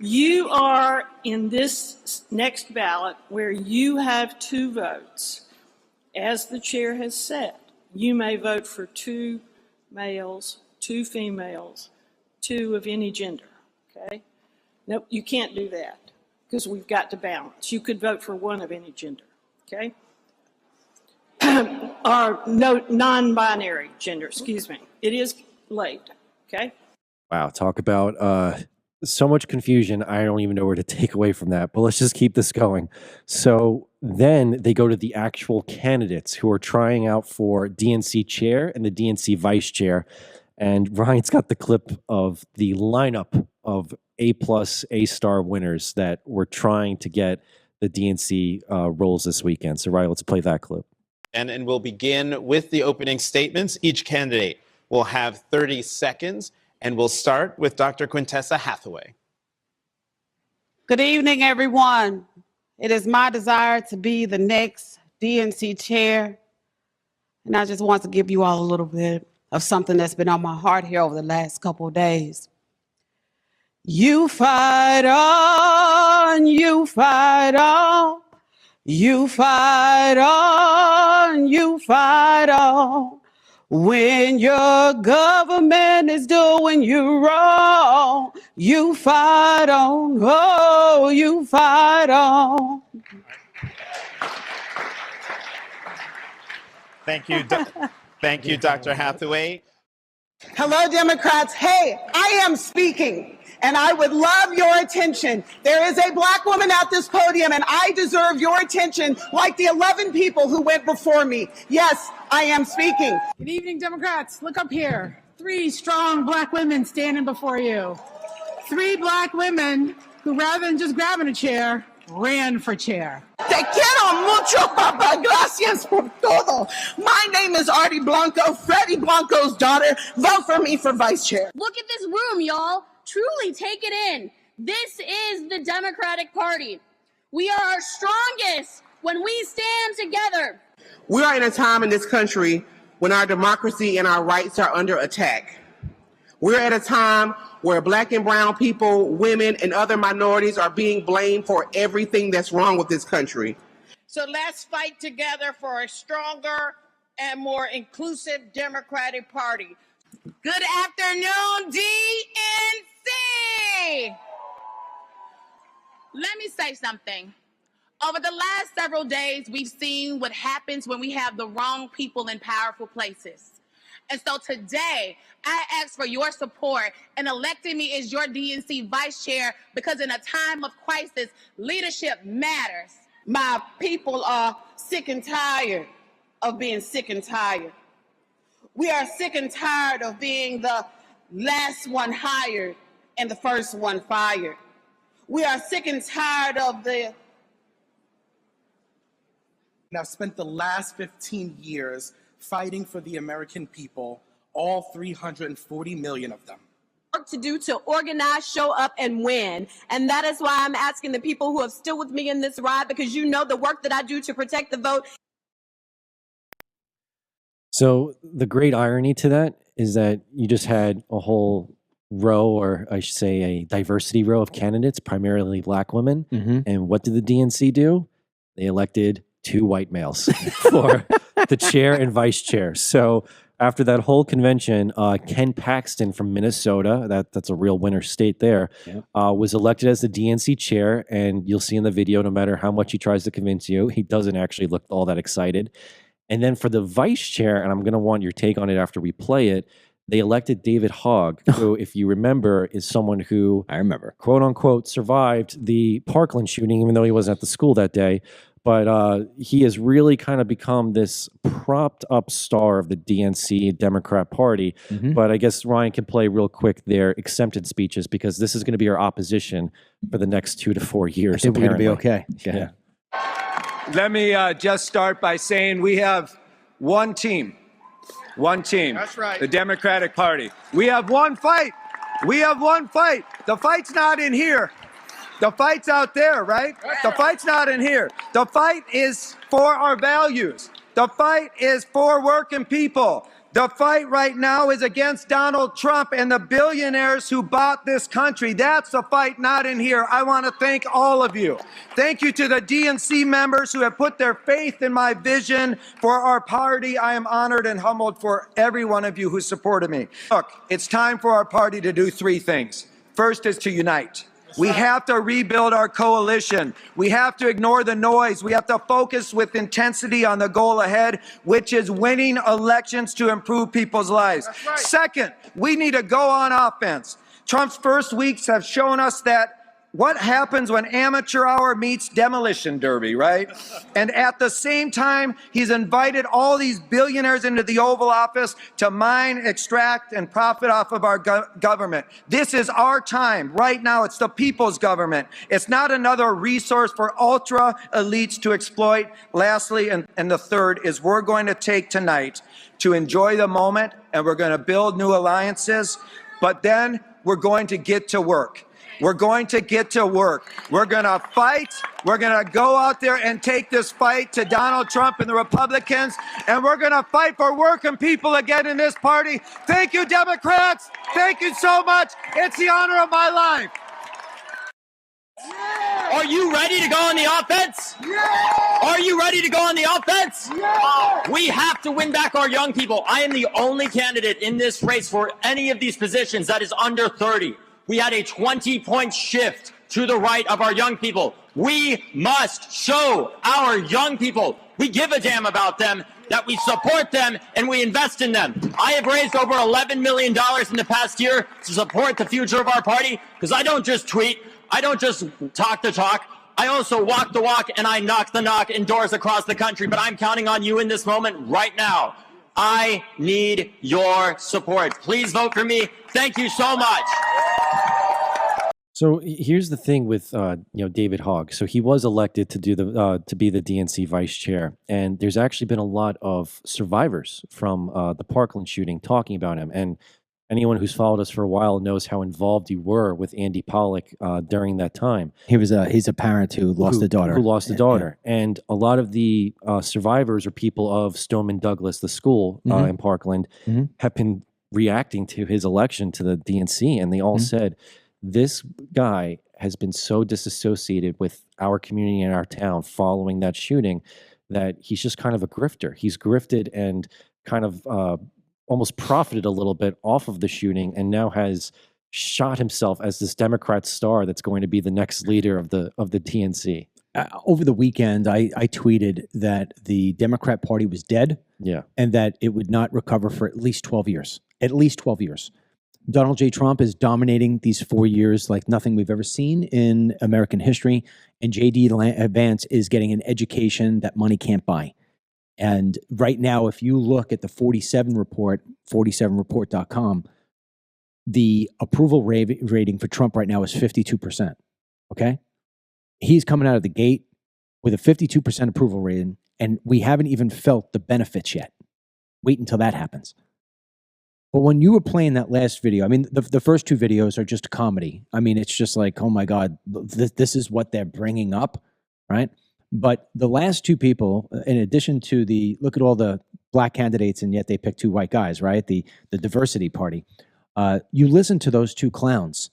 Speaker 13: You are in this next ballot where you have 2 votes. As the chair has said, you may vote for 2 males, 2 females, 2 of any gender, okay? Nope, you can't do that because we've got to balance. You could vote for 1 of any gender, okay? Or no, non-binary gender, excuse me. It is late, okay?
Speaker 5: Wow, talk about so much confusion. I don't even know where to take away from that, but let's just keep this going. So then they go to the actual candidates who are trying out for DNC chair and the DNC vice chair. And Ryan's got the clip of the lineup of A+, A-star winners that were trying to get the DNC roles this weekend. So Ryan, let's play that clip.
Speaker 14: And we'll begin with the opening statements. Each candidate will have 30 seconds. And we'll start with Dr. Quintessa Hathaway.
Speaker 15: Good evening, everyone. It is my desire to be the next DNC chair. And I just want to give you all a little bit of something that's been on my heart here over the last couple of days. You fight on, you fight on, you fight on, you fight on. When your government is doing you wrong, you fight on, oh, you fight on.
Speaker 14: Thank you. Thank you, Dr. Hathaway.
Speaker 15: Hello, Democrats. Hey, I am speaking, and I would love your attention. There is a Black woman at this podium, and I deserve your attention like the 11 people who went before me. Yes, I am speaking.
Speaker 16: Good evening, Democrats. Look up here. 3 strong Black women standing before you. 3 Black women who, rather than just grabbing a chair, ran for chair.
Speaker 12: Te quiero mucho, Papa. Gracias por todo. My name is Artie Blanco, Freddie Blanco's daughter. Vote for me for vice chair.
Speaker 17: Look at this room, y'all. Truly take it in. This is the Democratic Party. We are our strongest when we stand together.
Speaker 12: We are in a time in this country when our democracy and our rights are under attack. We're at a time where Black and brown people, women, and other minorities are being blamed for everything that's wrong with this country.
Speaker 15: So let's fight together for a stronger and more inclusive Democratic Party. Good afternoon, DNC!
Speaker 18: Let me say something. Over the last several days, we've seen what happens when we have the wrong people in powerful places. And so today, I ask for your support in electing me as your DNC vice chair because in a time of crisis, leadership matters.
Speaker 15: My people are sick and tired of being sick and tired. We are sick and tired of being the last one hired and the first one fired. We are sick and tired of the...
Speaker 19: I've spent the last 15 years fighting for the American people, all 340 million of them.
Speaker 20: Work to do to organize, show up, and win. And that is why I'm asking the people who have stood with me in this ride, because you know the work that I do to protect the vote.
Speaker 5: So the great irony to that is that you just had a whole row, or I should say a diversity row of candidates, primarily black women. And what did the DNC do? They elected 2 white males for the chair and vice chair. So after that whole convention, Ken Paxton from Minnesota, that's a real winner state there, was elected as the DNC chair. And you'll see in the video, no matter how much he tries to convince you, he doesn't actually look all that excited. And then for the vice chair, and I'm going to want your take on it after we play it, they elected David Hogg, who, if you remember, is someone who,
Speaker 1: I remember,
Speaker 5: quote unquote, survived the Parkland shooting, even though he wasn't at the school that day. But he has really kind of become this propped up star of the DNC Democrat Party. But I guess Ryan can play real quick their acceptance speeches, because this is going to be our opposition for the next 2 to 4 years.
Speaker 1: I think we're going to be okay.
Speaker 5: Yeah.
Speaker 21: Let me just start by saying we have one team. One team.
Speaker 12: That's right.
Speaker 21: The Democratic Party. We have one fight. We have one fight. The fight's not in here. The fight's out there, right? The fight's not in here. The fight is for our values. The fight is for working people. The fight right now is against Donald Trump and the billionaires who bought this country. That's the fight, not in here. I want to thank all of you. Thank you to the DNC members who have put their faith in my vision for our party. I am honored and humbled for every one of you who supported me. Look, it's time for our party to do 3 things. First is to unite. We have to rebuild our coalition. We have to ignore the noise. We have to focus with intensity on the goal ahead, which is winning elections to improve people's lives. Right. Second, we need to go on offense. Trump's first weeks have shown us that what happens when amateur hour meets demolition derby, right? And at the same time, he's invited all these billionaires into the Oval Office to mine, extract, and profit off of our government. This is our time. Right now, it's the people's government. It's not another resource for ultra elites to exploit. Lastly, and the third, is we're going to take tonight to enjoy the moment, and we're going to build new alliances, but then we're going to get to work. We're going to get to work. We're going to fight. We're going to go out there and take this fight to Donald Trump and the Republicans. And we're going to fight for working people again in this party. Thank you, Democrats. Thank you so much. It's the honor of my life.
Speaker 22: Yeah. Are you ready to go on the offense?
Speaker 21: Yeah.
Speaker 22: Are you ready to go on the offense?
Speaker 21: Yeah.
Speaker 22: We have to win back our young people. I am the only candidate in this race for any of these positions that is under 30. We had a 20-point shift to the right of our young people. We must show our young people we give a damn about them, that we support them, and we invest in them. I have raised over $11 million in the past year to support the future of our party, because I don't just tweet, I don't just talk the talk, I also walk the walk and I knock the knock in doors across the country. But I'm counting on you in this moment right now. I need your support. Please vote for me. Thank you so much.
Speaker 5: So here's the thing with David Hogg. So he was elected to do to be the DNC vice chair, and there's actually been a lot of survivors from the Parkland shooting talking about him. And anyone who's followed us for a while knows how involved you were with Andy Pollock during that time.
Speaker 1: He's a parent who lost a daughter.
Speaker 5: Who lost a daughter. Yeah. And a lot of the survivors are people of Stoneman Douglas, the school in Parkland, have been reacting to his election to the DNC, and they all said, this guy has been so disassociated with our community and our town following that shooting that he's just kind of a grifter. He's grifted and kind of almost profited a little bit off of the shooting, and now has shot himself as this Democrat star that's going to be the next leader of the DNC.
Speaker 1: Over the weekend, I tweeted that the Democrat Party was dead, and that it would not recover for at least 12 years. At least 12 years. Donald J. Trump is dominating these 4 years like nothing we've ever seen in American history, and J.D. Vance is getting an education that money can't buy. And right now, if you look at the 47 report, 47report.com, the approval rating for Trump right now is 52%. Okay? He's coming out of the gate with a 52% approval rating, and we haven't even felt the benefits yet. Wait until that happens. But when you were playing that last video, I mean, the first two videos are just comedy. I mean, it's just like, oh my God, this is what they're bringing up, right? But the last two people, in addition to look at all the black candidates, and yet they pick two white guys, right? The diversity party. You listen to those two clowns,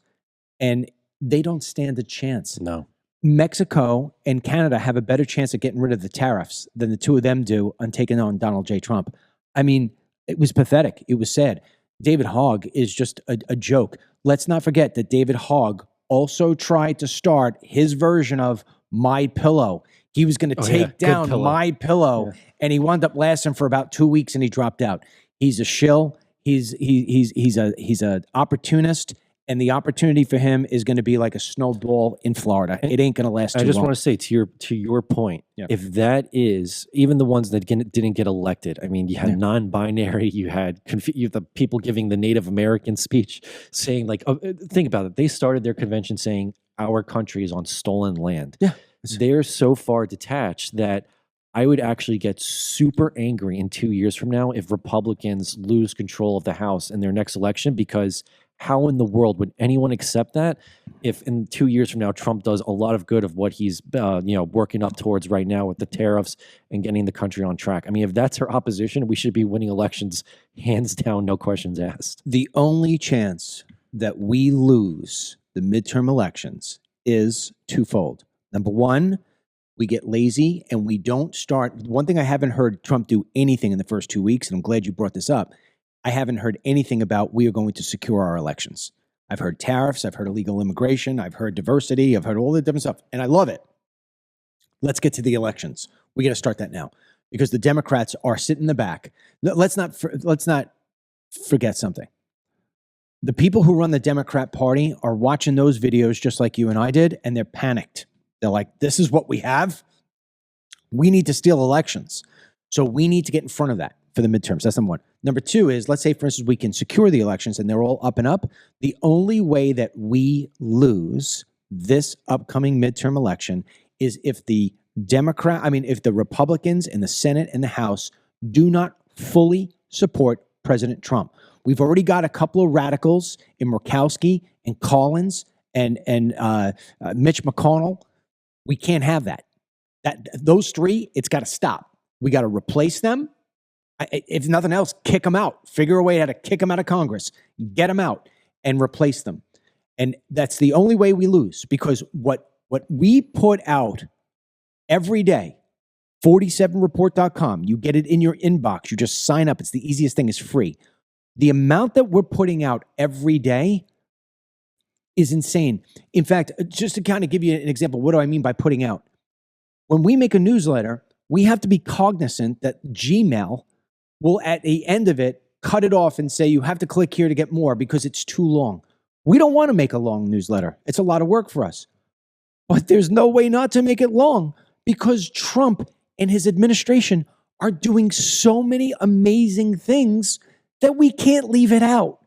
Speaker 1: and they don't stand a chance.
Speaker 5: No.
Speaker 1: Mexico and Canada have a better chance of getting rid of the tariffs than the two of them do on taking on Donald J. Trump. I mean, it was pathetic. It was sad. David Hogg is just a joke. Let's not forget that David Hogg also tried to start his version of My Pillow. He was going to take down My Pillow, and he wound up lasting for about 2 weeks, and he dropped out. He's a shill. He's a opportunist. And the opportunity for him is going to be like a snowball in Florida. It ain't going to last too long.
Speaker 5: I just want to say to your point, if that is, even the ones that didn't get elected, I mean, you had non-binary, you had the people giving the Native American speech saying like, think about it. They started their convention saying our country is on stolen land.
Speaker 1: Yeah.
Speaker 5: They're so far detached that I would actually get super angry in 2 years from now if Republicans lose control of the House in their next election, because how in the world would anyone accept that if in 2 years from now Trump does a lot of good of what he's working up towards right now with the tariffs and getting the country on track? I mean, if that's our opposition, we should be winning elections hands down, no questions asked.
Speaker 1: The only chance that we lose the midterm elections is twofold. Number one, we get lazy and we don't start. One thing I haven't heard Trump do anything in the first 2 weeks, and I'm glad you brought this up. I haven't heard anything about we are going to secure our elections. I've heard tariffs. I've heard illegal immigration. I've heard diversity. I've heard all the different stuff, and I love it. Let's get to the elections. We got to start that now because the Democrats are sitting in the back. Let's not forget something. The people who run the Democrat Party are watching those videos just like you and I did, and they're panicked. They're like, this is what we have. We need to steal elections. So we need to get in front of that for the midterms. That's number one. Number two is, let's say, for instance, we can secure the elections and they're all up and up. The only way that we lose this upcoming midterm election is if the Republicans in the Senate and the House do not fully support President Trump. We've already got a couple of radicals in Murkowski and Collins and Mitch McConnell. We can't have that. Those three, it's got to stop. We got to replace them. If nothing else, kick them out. Figure a way how to kick them out of Congress. Get them out and replace them. And that's the only way we lose, because what we put out every day, 47report.com, you get it in your inbox. You just sign up. It's the easiest thing. It's free. The amount that we're putting out every day is insane. In fact, just to kind of give you an example, what do I mean by putting out? When we make a newsletter, we have to be cognizant that Gmail will, at the end of it, cut it off and say, you have to click here to get more because it's too long. We don't want to make a long newsletter. It's a lot of work for us. But there's no way not to make it long because Trump and his administration are doing so many amazing things that we can't leave it out.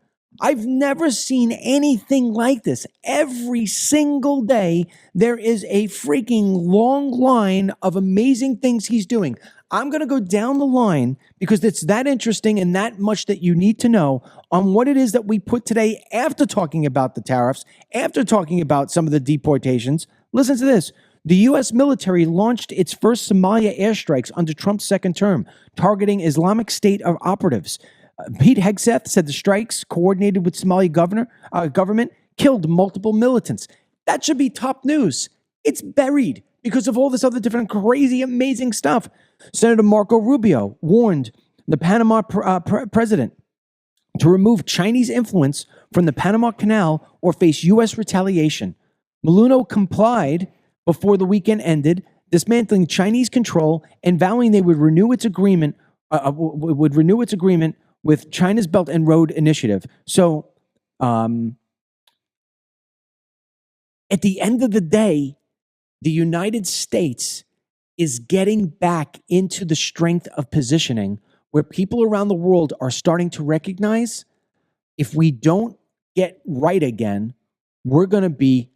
Speaker 1: I've never seen anything like this. Every single day, there is a freaking long line of amazing things he's doing. I'm going to go down the line because it's that interesting and that much that you need to know on what it is that we put today after talking about the tariffs, after talking about some of the deportations. Listen to this. The U.S. military launched its first Somalia airstrikes under Trump's second term, targeting Islamic State operatives. Pete Hegseth said the strikes, coordinated with Somali government, killed multiple militants. That should be top news. It's buried because of all this other different crazy, amazing stuff. Senator Marco Rubio warned the Panama president to remove Chinese influence from the Panama Canal or face U.S. retaliation. Moluno complied before the weekend ended, dismantling Chinese control and vowing they would renew its agreement with China's Belt and Road Initiative. So, at the end of the day, the United States is getting back into the strength of positioning where people around the world are starting to recognize if we don't get right again, we're going to be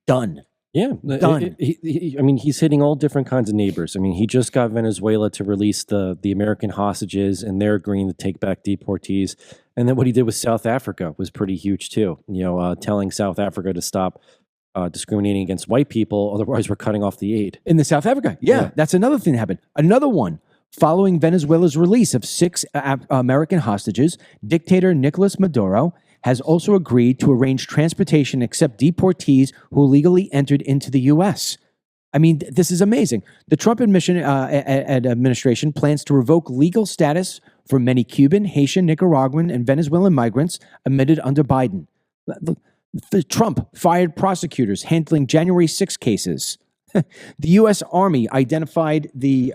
Speaker 1: done.
Speaker 5: Yeah.
Speaker 1: Done.
Speaker 5: I mean, he's hitting all different kinds of neighbors. I mean, he just got Venezuela to release the American hostages, and they're agreeing to take back deportees. And then what he did with South Africa was pretty huge too. Telling South Africa to stop discriminating against white people, otherwise we're cutting off the aid.
Speaker 1: In the South Africa, yeah, that's another thing that happened. Another one. Following Venezuela's release of 6 American hostages, dictator Nicolas Maduro has also agreed to arrange transportation and accept deportees who legally entered into the U.S. I mean, this is amazing. The Trump administration plans to revoke legal status for many Cuban, Haitian, Nicaraguan, and Venezuelan migrants admitted under Biden. Trump fired prosecutors handling January 6 cases. The U.S. Army identified the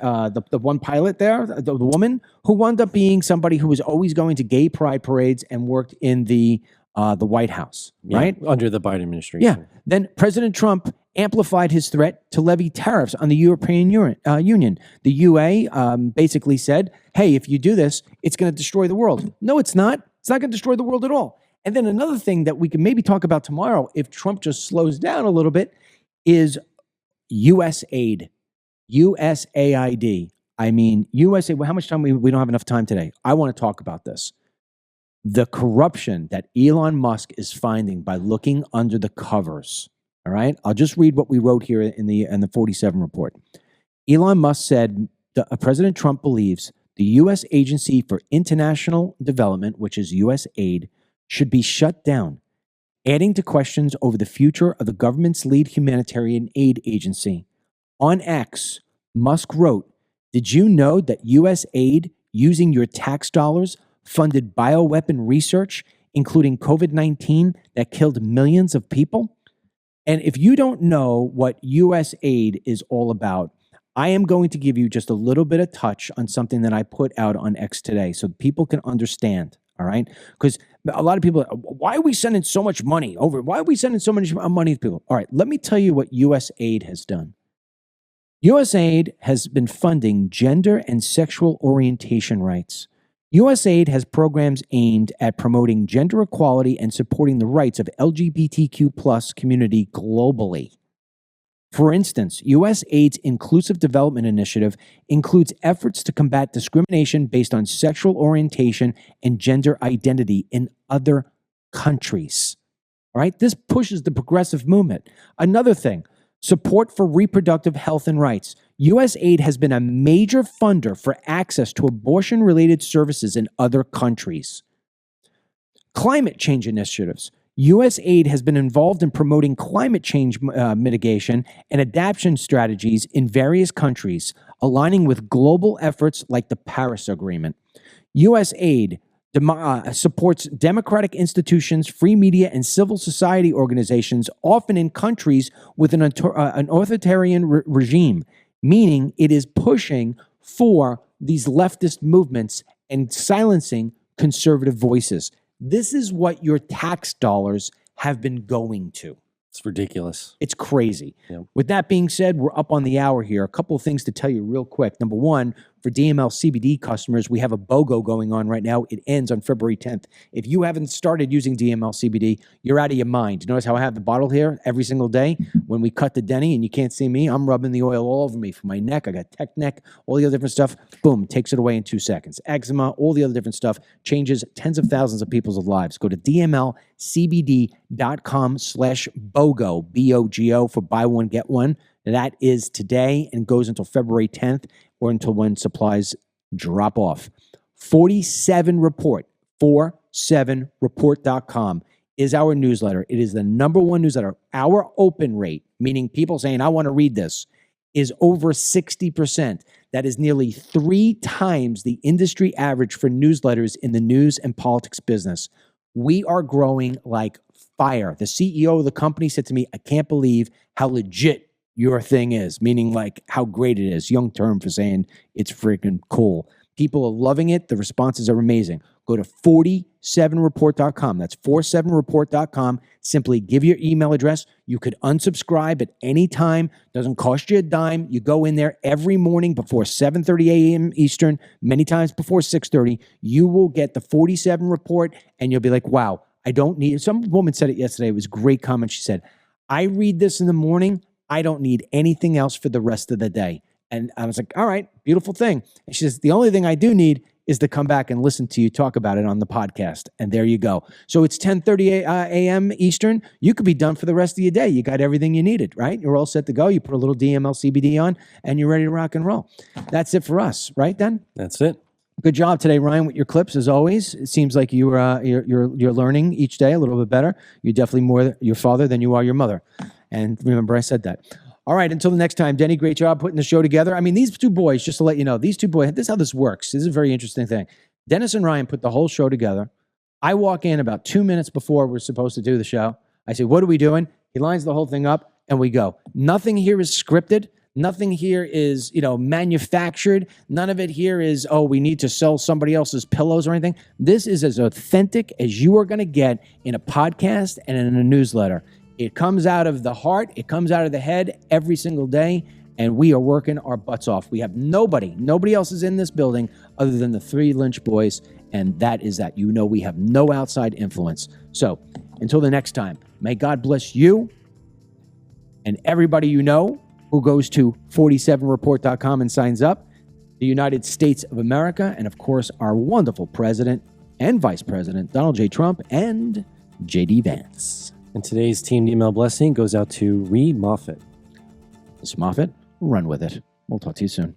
Speaker 1: one pilot there, the woman who wound up being somebody who was always going to gay pride parades and worked in the White House, right?
Speaker 5: Under the Biden administration.
Speaker 1: Yeah. Then President Trump amplified his threat to levy tariffs on the European Union. The UA basically said, hey, if you do this, it's going to destroy the world. No, it's not. It's not going to destroy the world at all. And then another thing that we can maybe talk about tomorrow, if Trump just slows down a little bit, is USAID, USAID. I mean, USA, well, how much time? We don't have enough time today. I want to talk about this. The corruption that Elon Musk is finding by looking under the covers. All right. I'll just read what we wrote here in the 47 report. Elon Musk said that President Trump believes the U.S. Agency for International Development, which is USAID, should be shut down, adding to questions over the future of the government's lead humanitarian aid agency. On X, Musk wrote, did you know that USAID, using your tax dollars, funded bioweapon research, including COVID-19, that killed millions of people? And if you don't know what USAID is all about, I am going to give you just a little bit of touch on something that I put out on X today so people can understand. All right. Because a lot of people, why are we sending so much money over? Why are we sending so much money to people? All right. Let me tell you what USAID has done. USAID has been funding gender and sexual orientation rights. USAID has programs aimed at promoting gender equality and supporting the rights of LGBTQ plus community globally. For instance, USAID's Inclusive Development Initiative includes efforts to combat discrimination based on sexual orientation and gender identity in other countries. All right, this pushes the progressive movement. Another thing, support for reproductive health and rights. USAID has been a major funder for access to abortion-related services in other countries. Climate change initiatives. USAID has been involved in promoting climate change mitigation and adaptation strategies in various countries, aligning with global efforts like the Paris Agreement. USAID supports democratic institutions, free media, and civil society organizations, often in countries with an authoritarian regime, meaning it is pushing for these leftist movements and silencing conservative voices. This is what your tax dollars have been going to.
Speaker 5: It's ridiculous.
Speaker 1: It's crazy.
Speaker 5: Yeah.
Speaker 1: With that being said, we're up on the hour here. A couple of things to tell you real quick. Number one, for DML CBD customers, we have a BOGO going on right now. It ends on February 10th. If you haven't started using DML CBD, you're out of your mind. Notice how I have the bottle here every single day? When we cut the Denny and you can't see me, I'm rubbing the oil all over me from my neck. I got tech neck, all the other different stuff. Boom, takes it away in 2 seconds. Eczema, all the other different stuff, changes tens of thousands of people's lives. Go to dmlcbd.com/BOGO, B-O-G-O, for buy one, get one. That is today and goes until February 10th or until when supplies drop off. 47 Report, 47report.com is our newsletter. It is the #1 newsletter. Our open rate, meaning people saying, I want to read this, is over 60%. That is nearly 3 times the industry average for newsletters in the news and politics business. We are growing like fire. The CEO of the company said to me, I can't believe how legit your thing is, meaning like how great it is. Young term for saying it's freaking cool. People are loving it. The responses are amazing. Go to 47report.com. That's 47report.com. Simply give your email address. You could unsubscribe at any time. Doesn't cost you a dime. You go in there every morning before 7:30 a.m. Eastern, many times before 6:30. You will get the 47 Report, and you'll be like, wow, I don't need it. Some woman said it yesterday. It was a great comment. She said, I read this in the morning. I don't need anything else for the rest of the day. And I was like, all right, beautiful thing. And she says, the only thing I do need is to come back and listen to you talk about it on the podcast. And there you go. So it's 10:30 a.m. Eastern. You could be done for the rest of your day. You got everything you needed, right? You're all set to go. You put a little DML CBD on and you're ready to rock and roll. That's it for us, right, Dan?
Speaker 5: That's it.
Speaker 1: Good job today, Ryan, with your clips as always. It seems like you're learning each day a little bit better. You're definitely more your father than you are your mother. And remember, I said that. All right, until the next time, Denny, great job putting the show together. I mean, these two boys, just to let you know, these two boys, this is how this works. This is a very interesting thing. Dennis and Ryan put the whole show together. I walk in about 2 minutes before we're supposed to do the show. I say, what are we doing? He lines the whole thing up, and we go. Nothing here is scripted. Nothing here is, manufactured. None of it here is, we need to sell somebody else's pillows or anything. This is as authentic as you are going to get in a podcast and in a newsletter. It comes out of the heart. It comes out of the head every single day, and we are working our butts off. We have nobody else is in this building other than the three Lynch boys, and that is that. We have no outside influence. So until the next time, may God bless you and everybody you know who goes to 47report.com and signs up, the United States of America, and of course, our wonderful president and vice president, Donald J. Trump and J.D. Vance.
Speaker 5: And today's Team DML blessing goes out to Ree Moffitt.
Speaker 1: Ms. Moffitt, run with it. We'll talk to you soon.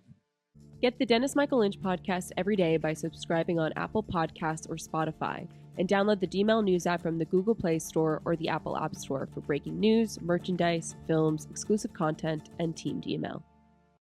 Speaker 2: Get the Dennis Michael Lynch podcast every day by subscribing on Apple Podcasts or Spotify, and download the DML News app from the Google Play Store or the Apple App Store for breaking news, merchandise, films, exclusive content, and Team DML.